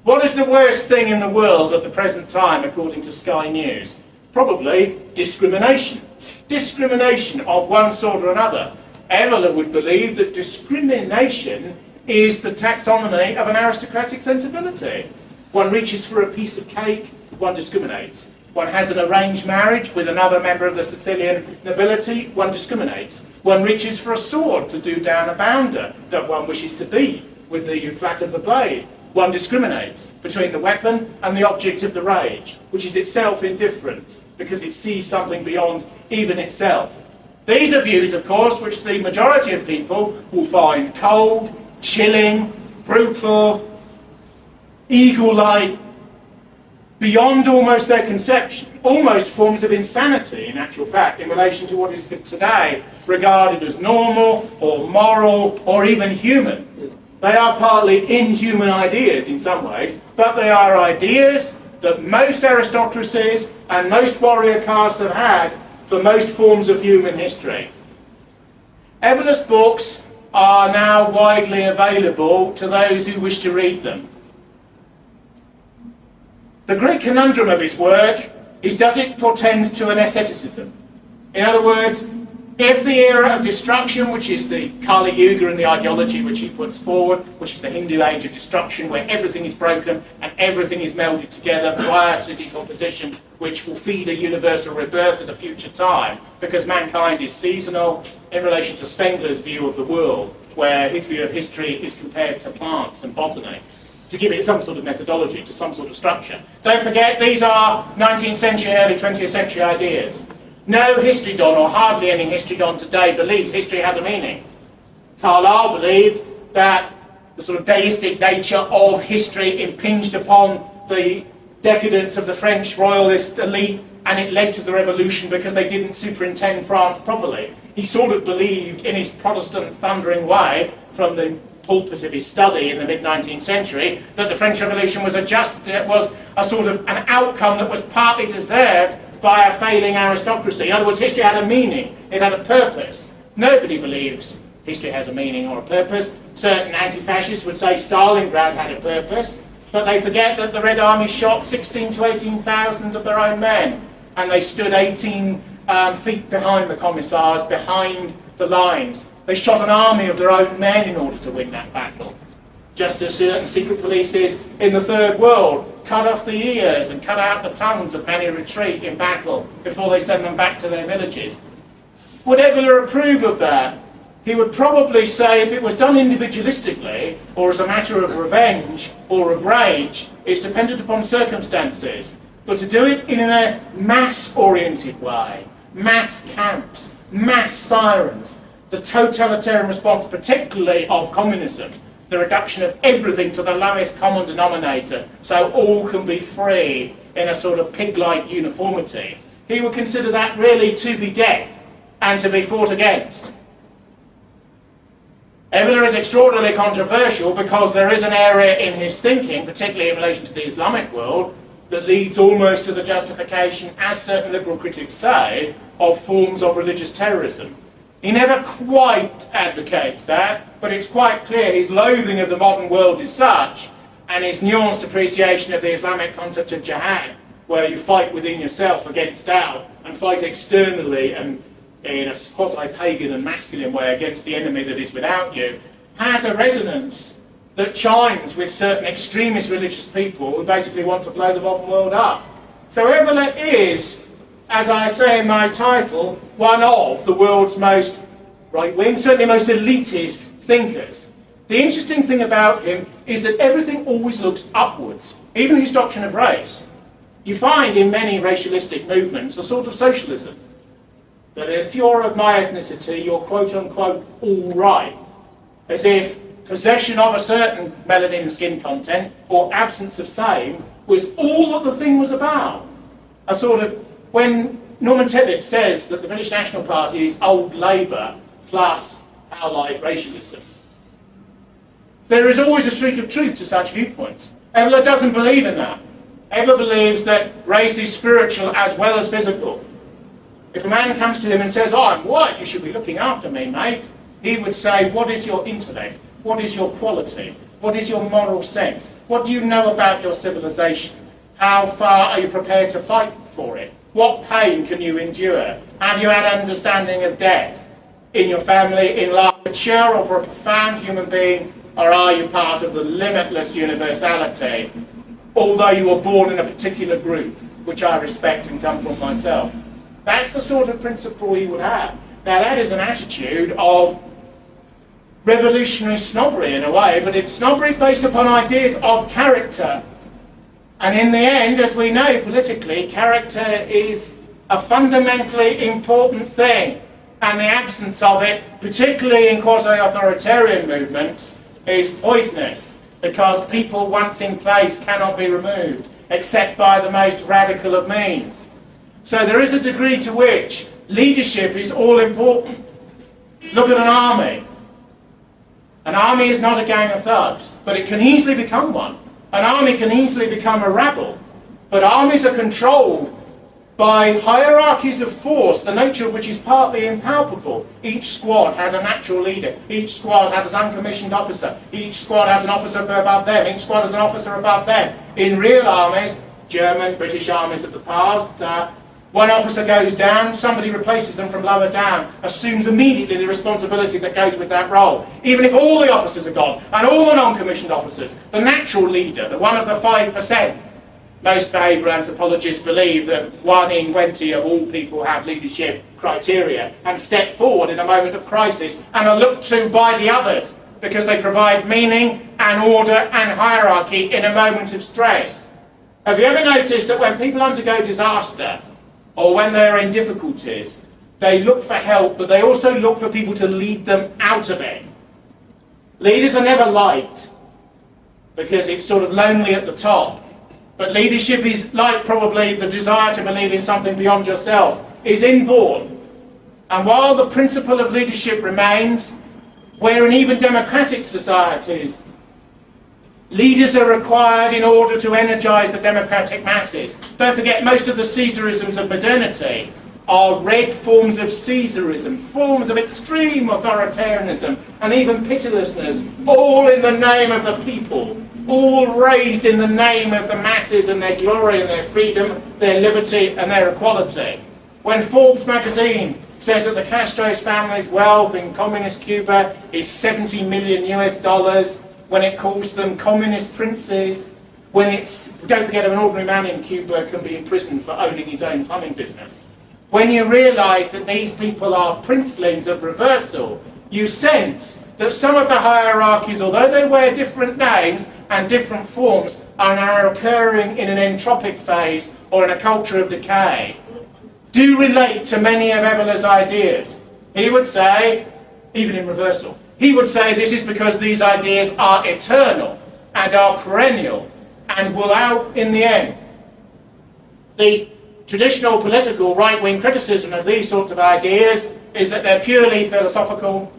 Speaker 1: What is the worst thing in the world at the present time, according to Sky News? Probably discrimination. Discrimination of one sort or another. Evola would believe that discrimination is the taxonomy of an aristocratic sensibility. One reaches for a piece of cake, one discriminates. One has an arranged marriage with another member of the Sicilian nobility, one discriminates. One reaches for a sword to do down a bounder that one wishes to beat with the flat of the blade. One discriminates between the weapon and the object of the rage, which is itself indifferent, because it sees something beyond even itself. These are views, of course, which the majority of people will find cold, chilling, brutal, eagle-like, beyond almost their conception, almost forms of insanity, in actual fact, in relation to what is today regarded as normal, or moral, or even human. They are partly inhuman ideas in some ways, but they are ideas that most aristocracies and most warrior castes have had for most forms of human history. Evola's books are now widely available to those who wish to read them. The great conundrum of his work is, does it portend to an asceticism? In other words, if the era of destruction, which is the Kali Yuga and the ideology which he puts forward, which is the Hindu age of destruction, where everything is broken and everything is melded together prior to decomposition, which will feed a universal rebirth at a future time, because mankind is seasonal, in relation to Spengler's view of the world, where his view of history is compared to plants and botany, to give it some sort of methodology, to some sort of structure. Don't forget, these are 19th century, early 20th century ideas. No history don, or hardly any history don today, believes history has a meaning. Carlyle believed that the sort of deistic nature of history impinged upon the decadence of the French royalist elite, and it led to the revolution because they didn't superintend France properly. He sort of believed, in his Protestant thundering way, from the pulpit of his study in the mid-19th century, that the French Revolution was a sort of an outcome that was partly deserved by a failing aristocracy. In other words, history had a meaning, it had a purpose. Nobody believes history has a meaning or a purpose. Certain anti-fascists would say Stalingrad had a purpose, but they forget that the Red Army shot 16 to 18,000 of their own men, and they stood 18 feet behind the commissars, behind the lines. They shot an army of their own men in order to win that battle. Just as certain secret polices in the Third World cut off the ears and cut out the tongues of many retreat in battle before they send them back to their villages. Would Evola approve of that? He would probably say, if it was done individualistically, or as a matter of revenge or of rage, it's dependent upon circumstances. But to do it in a mass-oriented way, mass camps, mass sirens, the totalitarian response, particularly of communism, the reduction of everything to the lowest common denominator, so all can be free in a sort of pig-like uniformity, he would consider that really to be death and to be fought against. Evola is extraordinarily controversial because there is an area in his thinking, particularly in relation to the Islamic world, that leads almost to the justification, as certain liberal critics say, of forms of religious terrorism. He never quite advocates that, but it's quite clear his loathing of the modern world is such, and his nuanced appreciation of the Islamic concept of jihad, where you fight within yourself against doubt, and fight externally and in a quasi-pagan and masculine way against the enemy that is without you, has a resonance that chimes with certain extremist religious people who basically want to blow the modern world up. So Evola is, as I say in my title, one of the world's most right-wing, certainly most elitist thinkers. The interesting thing about him is that everything always looks upwards, even his doctrine of race. You find in many racialistic movements a sort of socialism, that if you're of my ethnicity, you're quote-unquote all right, as if possession of a certain melanin skin content or absence of same was all that the thing was about. A sort of, when Norman Tebbit says that the British National Party is old Labour plus allied racialism, there is always a streak of truth to such viewpoints. Evola doesn't believe in that. Evola believes that race is spiritual as well as physical. If a man comes to him and says, "Oh, I'm white, you should be looking after me, mate," he would say, "What is your intellect? What is your quality? What is your moral sense? What do you know about your civilization? How far are you prepared to fight for it? What pain can you endure? Have you had understanding of death in your family, in life? Mature or a profound human being, or are you part of the limitless universality, although you were born in a particular group, which I respect and come from myself?" That's the sort of principle he would have. Now that is an attitude of revolutionary snobbery in a way, but it's snobbery based upon ideas of character. And in the end, as we know politically, character is a fundamentally important thing. And the absence of it, particularly in quasi-authoritarian movements, is poisonous, because people once in place cannot be removed, except by the most radical of means. So there is a degree to which leadership is all important. Look at an army. An army is not a gang of thugs, but it can easily become one. An army can easily become a rabble, but armies are controlled by hierarchies of force, the nature of which is partly impalpable. Each squad has a natural leader. Each squad has an uncommissioned officer. Each squad has an officer above them. Each squad has an officer above them. In real armies, German, British armies of the past, one officer goes down, somebody replaces them from lower down, assumes immediately the responsibility that goes with that role. Even if all the officers are gone, and all the non-commissioned officers, the natural leader, the one of the 5%, most behavioural anthropologists believe that 1 in 20 of all people have leadership criteria and step forward in a moment of crisis and are looked to by the others because they provide meaning and order and hierarchy in a moment of stress. Have you ever noticed that when people undergo disaster, or when they're in difficulties, they look for help, but they also look for people to lead them out of it? Leaders are never liked, because it's sort of lonely at the top. But leadership is like probably the desire to believe in something beyond yourself, is inborn. And while the principle of leadership remains, where in even democratic societies, leaders are required in order to energise the democratic masses. Don't forget, most of the Caesarisms of modernity are red forms of Caesarism, forms of extreme authoritarianism and even pitilessness, all in the name of the people, all raised in the name of the masses and their glory and their freedom, their liberty and their equality. When Forbes magazine says that the Castro's family's wealth in communist Cuba is $70 million US, when it calls them communist princes, when it's, don't forget, an ordinary man in Cuba can be imprisoned for owning his own plumbing business. When you realise that these people are princelings of reversal, you sense that some of the hierarchies, although they wear different names and different forms, are now occurring in an entropic phase or in a culture of decay, do relate to many of Evola's ideas. He would say, even in reversal, he would say this is because these ideas are eternal and are perennial and will out in the end. The traditional political right-wing criticism of these sorts of ideas is that they're purely philosophical,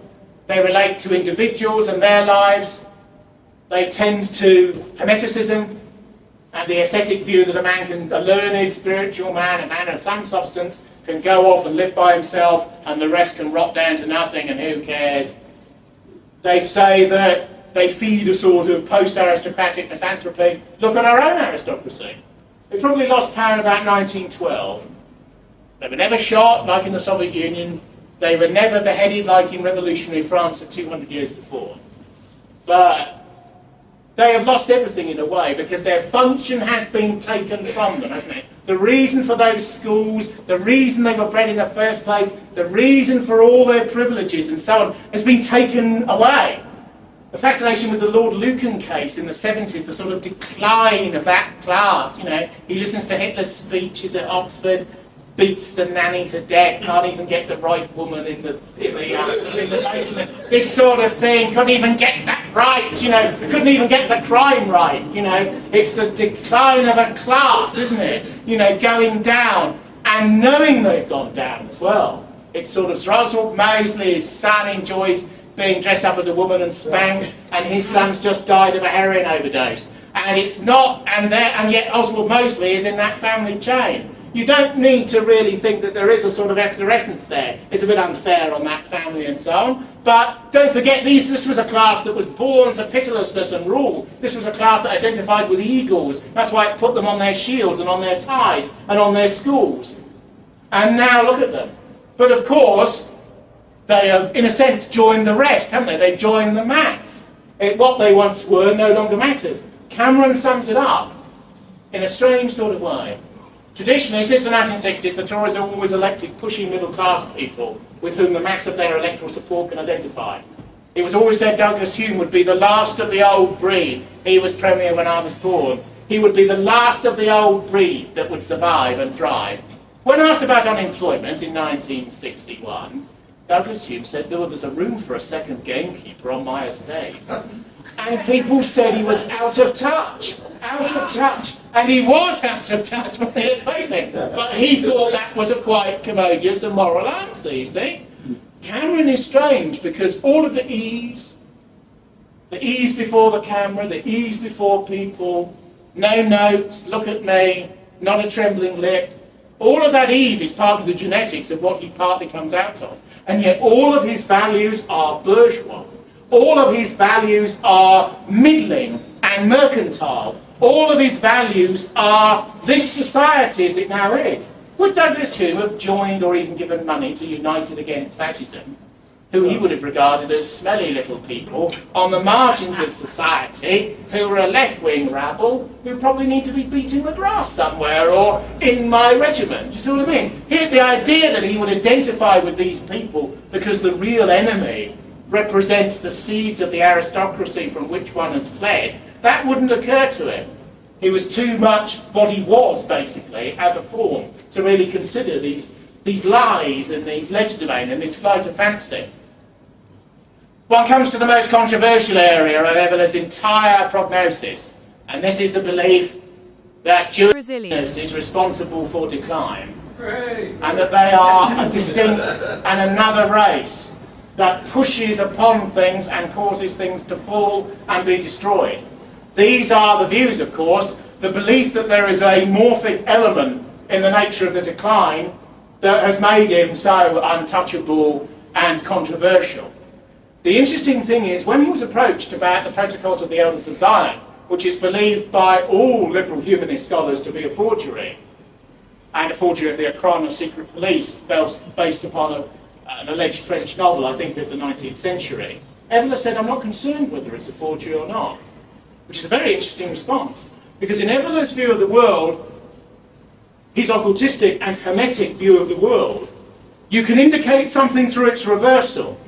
Speaker 1: they relate to individuals and their lives, they tend to hermeticism and the ascetic view that a learned spiritual man, a man of some substance, can go off and live by himself and the rest can rot down to nothing and who cares. They say that they feed a sort of post-aristocratic misanthropy. Look at our own aristocracy. They probably lost power in about 1912. They were never shot like in the Soviet Union. They were never beheaded like in revolutionary France 200 years before. But they have lost everything in a way because their function has been taken from them, hasn't it? The reason for those schools, the reason they were bred in the first place, the reason for all their privileges and so on has been taken away. The fascination with the Lord Lucan case in the 70s, the sort of decline of that class, you know, he listens to Hitler's speeches at Oxford, beats the nanny to death, can't even get the right woman in the basement. This sort of thing, couldn't even get that right, you know, couldn't even get the crime right, you know. It's the decline of a class, isn't it? You know, going down and knowing they've gone down as well. It's sort of Oswald Mosley, his son enjoys being dressed up as a woman and spanked, and his son's just died of a heroin overdose. And it's not, and yet Oswald Mosley is in that family chain. You don't need to really think that there is a sort of efflorescence there. It's a bit unfair on that family and so on. But don't forget, this was a class that was born to pitilessness and rule. This was a class that identified with eagles. That's why it put them on their shields and on their ties and on their schools. And now look at them. But of course, they have, in a sense, joined the rest, haven't they? They've joined the mass. What they once were no longer matters. Cameron sums it up in a strange sort of way. Traditionally, since the 1960s, the Tories have always elected pushing middle-class people with whom the mass of their electoral support can identify. It was always said Douglas Hume would be the last of the old breed. He was Premier when I was born. He would be the last of the old breed that would survive and thrive. When asked about unemployment in 1961, Douglas Hume said there was a room for a second gamekeeper on my estate. And people said he was out of touch. And he was out of touch, but let's face it. But he thought that was a quite commodious and moral answer, you see. Cameron is strange because all of the ease, The ease before the camera, the ease before people, no notes, look at me, not a trembling lip. All of that ease is part of the genetics of what he partly comes out of. And yet all of his values are bourgeois. All of his values are middling and mercantile. All of his values are this society as it now is. Would Douglas Hume have joined or even given money to United Against Fascism, who he would have regarded as smelly little people on the margins of society, who were a left-wing rabble, who probably need to be beating the grass somewhere or in my regiment? Do you see what I mean? The idea that he would identify with these people because the real enemy represents the seeds of the aristocracy from which one has fled, that wouldn't occur to him. He was too much what he was, basically, as a form, to really consider these lies and these legerdemain and this flight of fancy. One comes to the most controversial area of Evola's entire prognosis, and this is the belief that Jews is responsible for decline, and that they are a distinct and another race that pushes upon things and causes things to fall and be destroyed. These are the views, of course, the belief that there is a morphic element in the nature of the decline that has made him so untouchable and controversial. The interesting thing is, when he was approached about the Protocols of the Elders of Zion, which is believed by all liberal humanist scholars to be a forgery, and a forgery of the Akron secret police based upon an alleged French novel, I think, of the 19th century, Evola said, I'm not concerned whether it's a forgery or not, which is a very interesting response, because in Evola's view of the world, his occultistic and hermetic view of the world, you can indicate something through its reversal.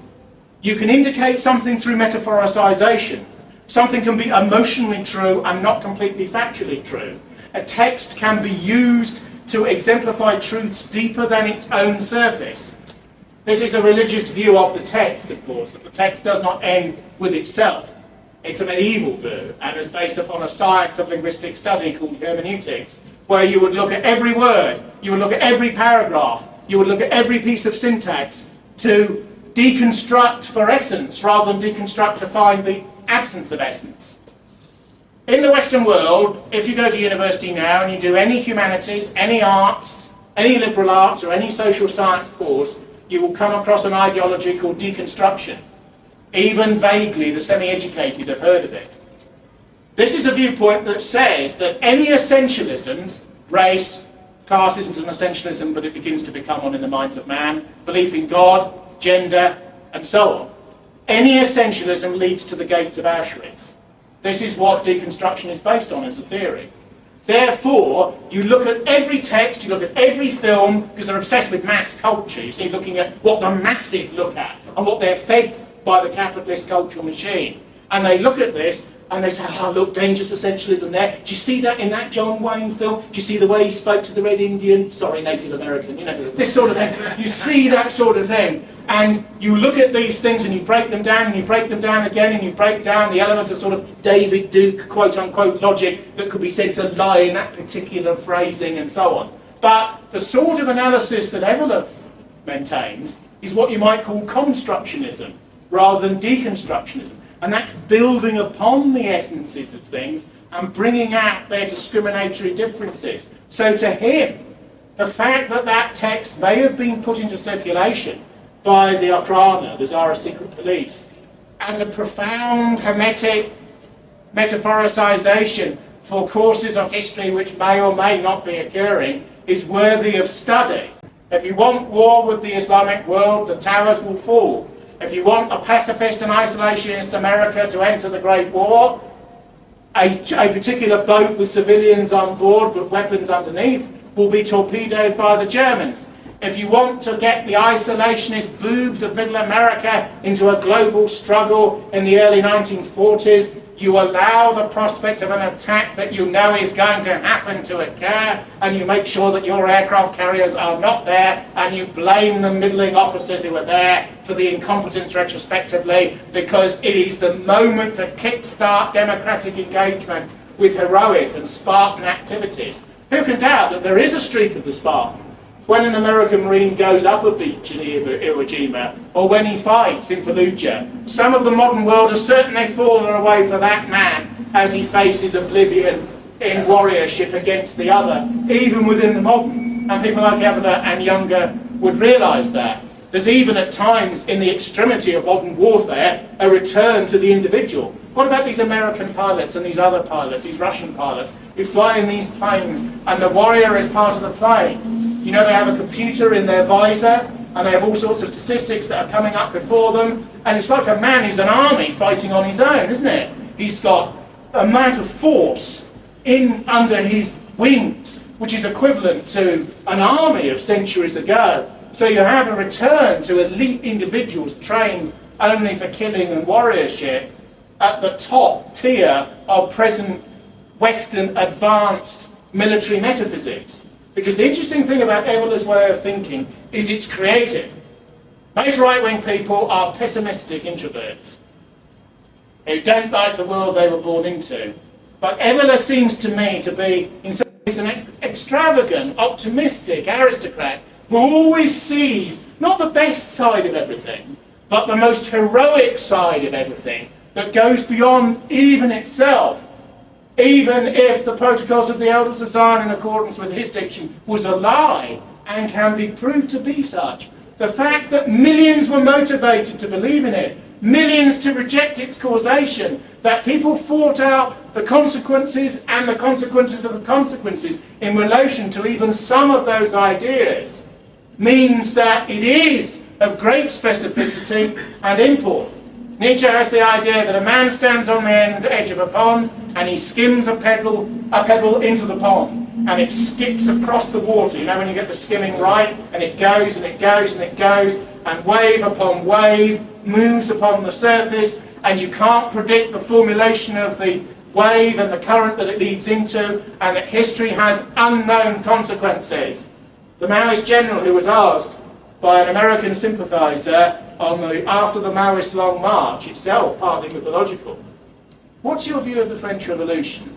Speaker 1: You can indicate something through metaphoricization. Something can be emotionally true and not completely factually true. A text can be used to exemplify truths deeper than its own surface. This is a religious view of the text, of course, that the text does not end with itself. It's a medieval view, and is based upon a science of linguistic study called hermeneutics, where you would look at every word, you would look at every paragraph, you would look at every piece of syntax to deconstruct for essence rather than deconstruct to find the absence of essence. In the Western world, if you go to university now and you do any humanities, any arts, any liberal arts or any social science course, you will come across an ideology called deconstruction. Even vaguely, the semi-educated have heard of it. This is a viewpoint that says that any essentialisms, race, class isn't an essentialism, but it begins to become one in the minds of man, belief in God, gender, and so on. Any essentialism leads to the gates of Auschwitz. This is what deconstruction is based on as a theory. Therefore, you look at every text, you look at every film, because they're obsessed with mass culture. You see, looking at what the masses look at and what they're fed by the capitalist cultural machine. And they look at this and they say, oh, look, dangerous essentialism there. Do you see that in that John Wayne film? Do you see the way he spoke to the Red Indian? Sorry, Native American, you know, this sort of thing. You see that sort of thing. And you look at these things and you break them down and you break them down again and you break down the element of sort of David Duke, quote-unquote, logic that could be said to lie in that particular phrasing and so on. But the sort of analysis that Evola maintains is what you might call constructionism rather than deconstructionism. And that's building upon the essences of things and bringing out their discriminatory differences. So to him, the fact that that text may have been put into circulation by the Okhrana, the Tsarist secret police, as a profound hermetic metaphoricization for courses of history which may or may not be occurring is worthy of study. If you want war with the Islamic world, the towers will fall. If you want a pacifist and isolationist America to enter the Great War, a particular boat with civilians on board but weapons underneath will be torpedoed by the Germans. If you want to get the isolationist boobs of Middle America into a global struggle in the early 1940s, you allow the prospect of an attack that you know is going to happen to occur, and you make sure that your aircraft carriers are not there, and you blame the middling officers who were there for the incompetence retrospectively, because it is the moment to kickstart democratic engagement with heroic and Spartan activities. Who can doubt that there is a streak of the Spartan? when an American Marine goes up a beach in Iwo Jima, or when he fights in Fallujah, some of the modern world has certainly fallen away for that man as he faces oblivion in warriorship against the other, even within the modern. And people like Evola and Younger would realise that. There's even at times, in the extremity of modern warfare, a return to the individual. What about these American pilots and these other pilots, these Russian pilots, who fly in these planes and the warrior is part of the plane? You know, they have a computer in their visor and they have all sorts of statistics that are coming up before them, and it's like a man who's an army fighting on his own, isn't it? He's got an amount of force in under his wings, which is equivalent to an army of centuries ago. So you have a return to elite individuals trained only for killing and warriorship at the top tier of present Western advanced military metaphysics. Because the interesting thing about Evola's way of thinking is it's creative. Most right-wing people are pessimistic introverts who don't like the world they were born into. But Evola seems to me to be, in some ways, an extravagant, optimistic aristocrat who always sees not the best side of everything, but the most heroic side of everything that goes beyond even itself. Even if the protocols of the Elders of Zion, in accordance with his diction, was a lie and can be proved to be such, the fact that millions were motivated to believe in it, millions to reject its causation, that people fought out the consequences and the consequences of the consequences in relation to even some of those ideas, means that it is of great specificity and import. Nietzsche has the idea that a man stands on the edge of a pond and he skims a pebble into the pond, and it skips across the water. You know, when you get the skimming right, and it goes and it goes and it goes, and wave upon wave moves upon the surface, and you can't predict the formulation of the wave and the current that it leads into, and that history has unknown consequences. The Maoist general who was asked by an American sympathiser after the Maoist Long March, itself partly mythological, "What's your view of the French Revolution?"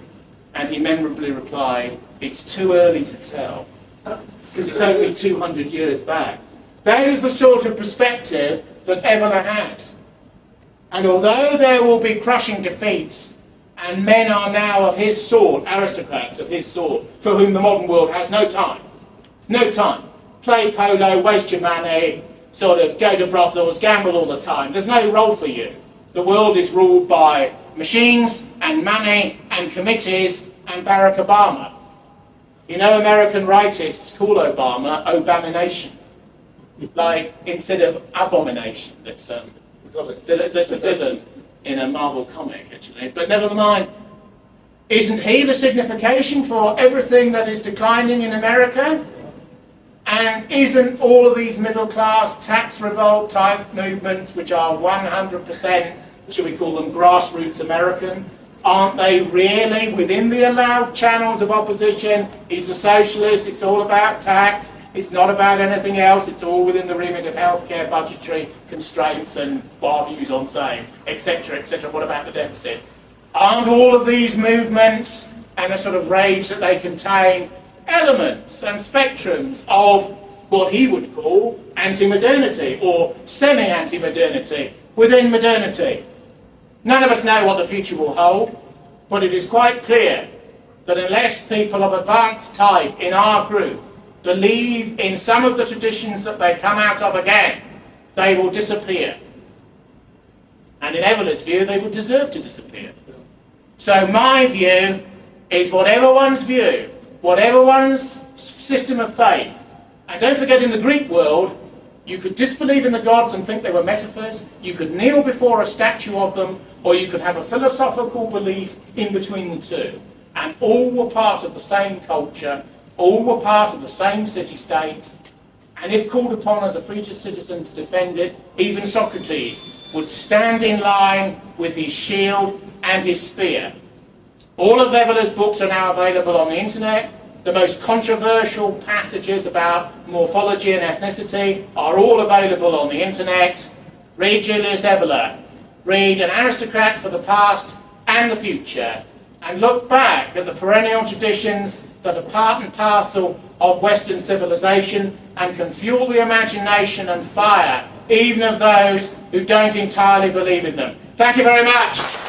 Speaker 1: And he memorably replied, "It's too early to tell, because it's only 200 years back." That is the sort of perspective that Evola has. And although there will be crushing defeats, and men are now of his sort, aristocrats of his sort, for whom the modern world has no time, play polo, waste your money, sort of go to brothels, gamble all the time. There's no role for you. The world is ruled by machines and money and committees and Barack Obama. You know, American rightists call Obama Obamination. Like, instead of abomination, that's a villain in a Marvel comic, actually. But never mind. Isn't he the signification for everything that is declining in America? And isn't all of these middle-class tax revolt type movements, which are 100%, should we call them grassroots American, aren't they really within the allowed channels of opposition? He's a socialist, it's all about tax, it's not about anything else, it's all within the remit of healthcare, budgetary constraints and our views on same, etc., etc. What about the deficit? Aren't all of these movements and the sort of rage that they contain elements and spectrums of what he would call anti-modernity or semi-anti-modernity within modernity? None of us know what the future will hold, but it is quite clear that unless people of advanced type in our group believe in some of the traditions that they come out of again, they will disappear. And in Evola's view, they would deserve to disappear. So my view is whatever one's view, whatever one's system of faith, and don't forget, in the Greek world, you could disbelieve in the gods and think they were metaphors, you could kneel before a statue of them, or you could have a philosophical belief in between the two. And all were part of the same culture, all were part of the same city-state, and if called upon as a free citizen to defend it, even Socrates would stand in line with his shield and his spear. All of Evola's books are now available on the internet. The most controversial passages about morphology and ethnicity are all available on the internet. Read Julius Evola. Read An Aristocrat for the Past and the Future. And look back at the perennial traditions that are part and parcel of Western civilization and can fuel the imagination and fire even of those who don't entirely believe in them. Thank you very much.